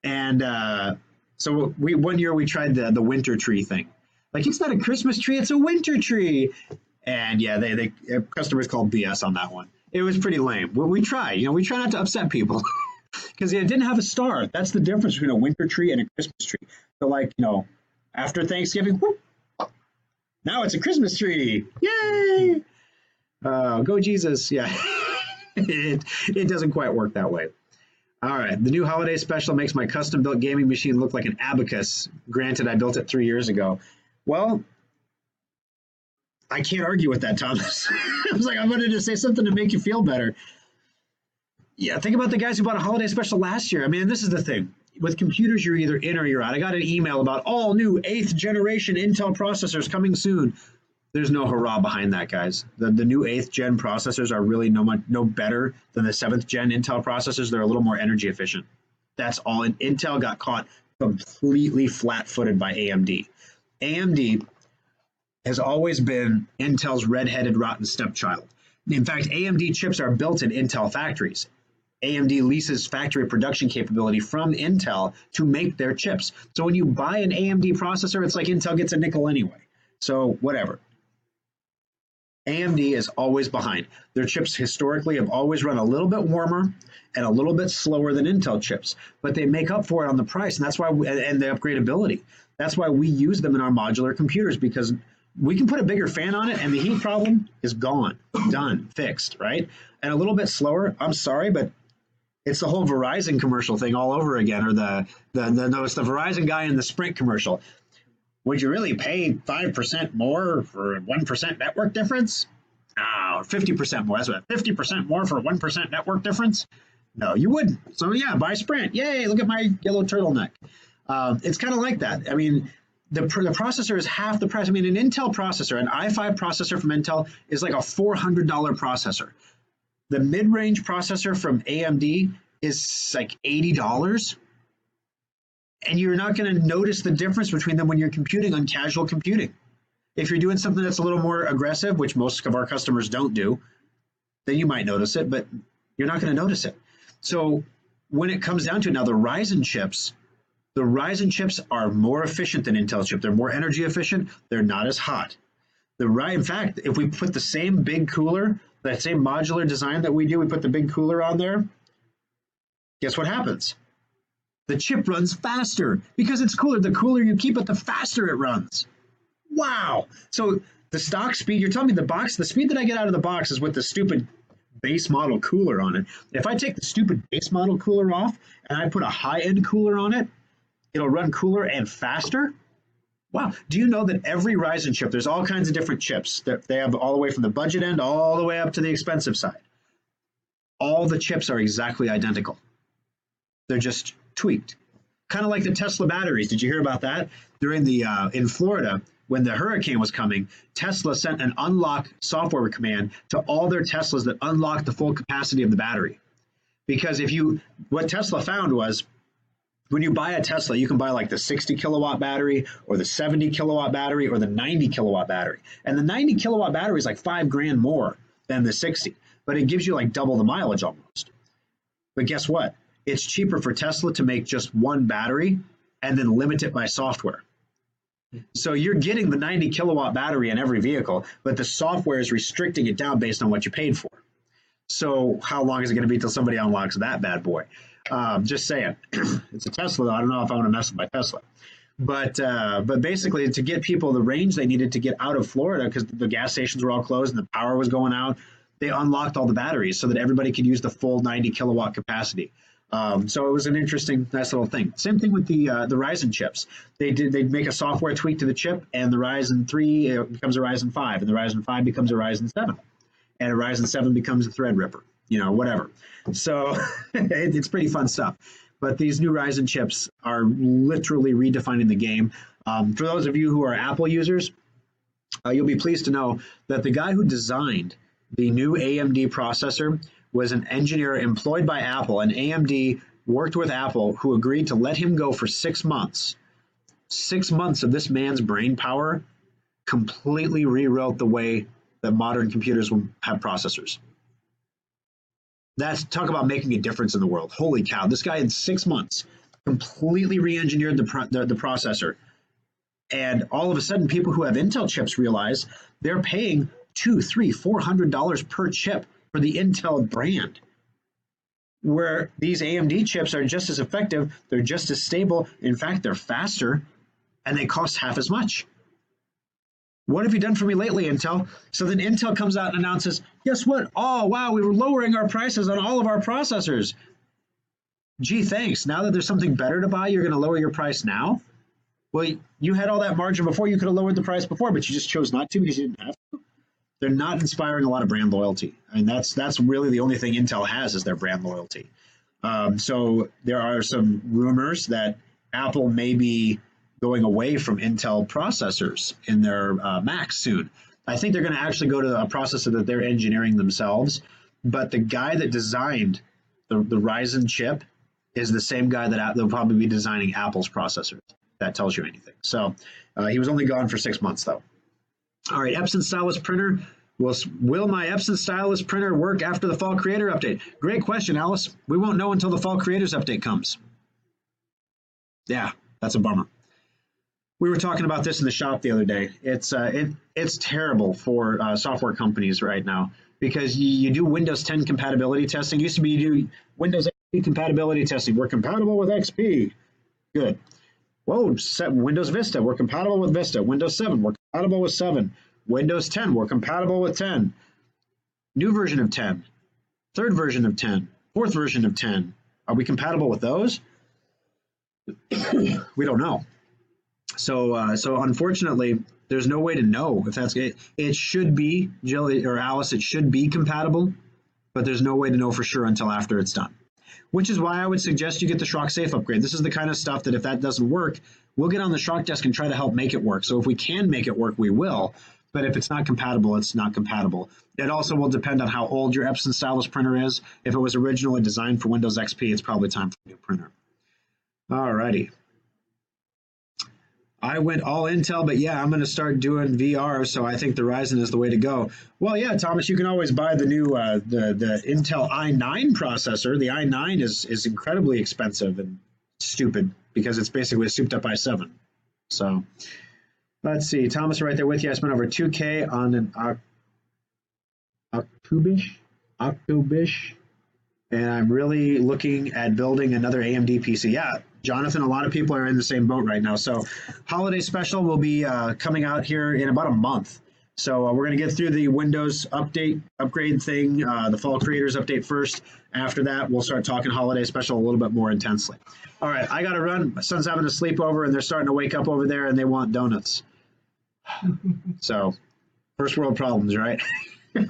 And so one year we tried the winter tree thing. Like, it's not a Christmas tree, it's a winter tree. And yeah, they customers called BS on that one. It was pretty lame. We try not to upset people because it didn't have a star. That's the difference between a winter tree and a Christmas tree. So like, after Thanksgiving, whoop, now it's a Christmas tree. Yay! Go Jesus. Yeah, it doesn't quite work that way. All right, the new holiday special makes my custom-built gaming machine look like an abacus. Granted, I built it 3 years ago. Well, I can't argue with that, Thomas. I was like, I wanted to say something to make you feel better. Yeah, think about the guys who bought a holiday special last year. I mean, this is the thing. With computers, you're either in or you're out. I got an email about all new 8th generation Intel processors coming soon. There's no hurrah behind that, guys. The new 8th gen processors are really no better than the 7th gen Intel processors. They're a little more energy efficient. That's all. And Intel got caught completely flat-footed by AMD. AMD has always been Intel's red-headed rotten stepchild. In fact, AMD chips are built in Intel factories. AMD leases factory production capability from Intel to make their chips. So when you buy an AMD processor, it's like Intel gets a nickel anyway. So whatever. AMD is always behind. Their chips historically have always run a little bit warmer and a little bit slower than Intel chips, but they make up for it on the price, and that's why and the upgradability. That's why we use them in our modular computers, because we can put a bigger fan on it and the heat problem is gone, done, fixed, right? And a little bit slower, I'm sorry, but it's the whole Verizon commercial thing all over again, or it's the Verizon guy in the Sprint commercial. Would you really pay 5% more for a 1% network difference? Oh, 50% more. That's what, 50% more for a 1% network difference? No, you wouldn't. So yeah, buy Sprint. Yay, look at my yellow turtleneck. It's kind of like that. I mean, the processor is half the price. I mean, an Intel processor, an i5 processor from Intel is like a $400 processor. The mid-range processor from AMD is like $80. And you're not going to notice the difference between them when you're computing on casual computing. If you're doing something that's a little more aggressive, which most of our customers don't do, then you might notice it, but you're not going to notice it. So when it comes down to it now, the Ryzen chips are more efficient than Intel chip. They're more energy efficient. They're not as hot. In fact, if we put the same big cooler, that same modular design that we do, we put the big cooler on there, guess what happens? The chip runs faster because it's cooler. The cooler you keep it, the faster it runs. Wow. So the stock speed, you're telling me the speed that I get out of the box is with the stupid base model cooler on it. If I take the stupid base model cooler off and I put a high-end cooler on it, it'll run cooler and faster? Wow. Do you know that every Ryzen chip, there's all kinds of different chips that they have all the way from the budget end all the way up to the expensive side. All the chips are exactly identical. They're just tweaked. Kind of like the Tesla batteries. Did you hear about that? During in Florida, when the hurricane was coming, Tesla sent an unlock software command to all their Teslas that unlocked the full capacity of the battery. Because what Tesla found was, when you buy a Tesla, you can buy like the 60 kilowatt battery or the 70 kilowatt battery or the 90 kilowatt battery. And the 90 kilowatt battery is like $5,000 more than the 60, but it gives you like double the mileage almost. But guess what? It's cheaper for Tesla to make just one battery and then limit it by software. So you're getting the 90 kilowatt battery in every vehicle, but the software is restricting it down based on what you paid for. So how long is it going to be till somebody unlocks that bad boy? Just saying. It's a Tesla, though. I don't know if I want to mess with my Tesla. But basically, to get people the range they needed to get out of Florida, because the gas stations were all closed and the power was going out, they unlocked all the batteries so that everybody could use the full 90 kilowatt capacity. So it was an interesting, nice little thing. Same thing with the Ryzen chips. They'd make a software tweak to the chip, and the Ryzen 3 becomes a Ryzen 5, and the Ryzen 5 becomes a Ryzen 7, and a Ryzen 7 becomes a Threadripper, whatever. So it's pretty fun stuff. But these new Ryzen chips are literally redefining the game. For those of you who are Apple users, you'll be pleased to know that the guy who designed the new AMD processor was an engineer employed by Apple, and AMD worked with Apple, who agreed to let him go for 6 months. 6 months of this man's brain power completely rewrote the way that modern computers will have processors. That's talk about making a difference in the world. Holy cow! This guy in 6 months completely re-engineered the processor, and all of a sudden, people who have Intel chips realize they're paying $200, $300, $400 per chip for the Intel brand, where these AMD chips are just as effective, they're just as stable. In fact, they're faster, and they cost half as much. What have you done for me lately, Intel? So then Intel comes out and announces, guess what? Oh, wow, we were lowering our prices on all of our processors. Gee, thanks. Now that there's something better to buy, you're going to lower your price now? Well, you had all that margin before. You could have lowered the price before, but you just chose not to because you didn't have to. They're not inspiring a lot of brand loyalty. I mean, that's really the only thing Intel has is their brand loyalty. So there are some rumors that Apple may be going away from Intel processors in their Macs soon. I think they're going to actually go to a processor that they're engineering themselves. But the guy that designed the Ryzen chip is the same guy that they'll probably be designing Apple's processors. That tells you anything. So he was only gone for 6 months, though. All right, Epson Stylus printer. Will my Epson Stylus printer work after the Fall Creator Update? Great question, Alice. We won't know until the Fall Creators Update comes. Yeah, that's a bummer. We were talking about this in the shop the other day. It's terrible for software companies right now because you do Windows 10 compatibility testing. It used to be you do Windows XP compatibility testing. We're compatible with XP. Good. Whoa, Windows Vista, we're compatible with Vista. Windows 7, we're compatible with 7. Windows 10, we're compatible with 10. New version of 10. Third version of 10. Fourth version of 10. Are we compatible with those? We don't know. So unfortunately, there's no way to know if that's it. It should be, Jill or Alice, it should be compatible, but there's no way to know for sure until after it's done. Which is why I would suggest you get the Schrock Safe upgrade. This is the kind of stuff that if that doesn't work, we'll get on the Schrock desk and try to help make it work. So if we can make it work, we will. But if it's not compatible, it's not compatible. It also will depend on how old your Epson Stylus printer is. If it was originally designed for Windows XP, it's probably time for a new printer. All righty. I went all Intel, but yeah, I'm going to start doing VR, so I think the Ryzen is the way to go. Well, yeah, Thomas, you can always buy the new the Intel i9 processor. The i9 is incredibly expensive and stupid because it's basically a souped-up i7. So let's see. Thomas, right there with you. I spent over $2,000 on an Octobish, and I'm really looking at building another AMD PC. Yeah, Jonathan, a lot of people are in the same boat right now. So holiday special will be coming out here in about a month. So we're going to get through the Windows upgrade thing, the Fall Creators Update first. After that, we'll start talking holiday special a little bit more intensely. All right, I got to run. My son's having a sleepover, and they're starting to wake up over there, and they want donuts. So first world problems, right? All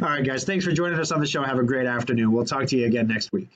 right, guys, thanks for joining us on the show. Have a great afternoon. We'll talk to you again next week.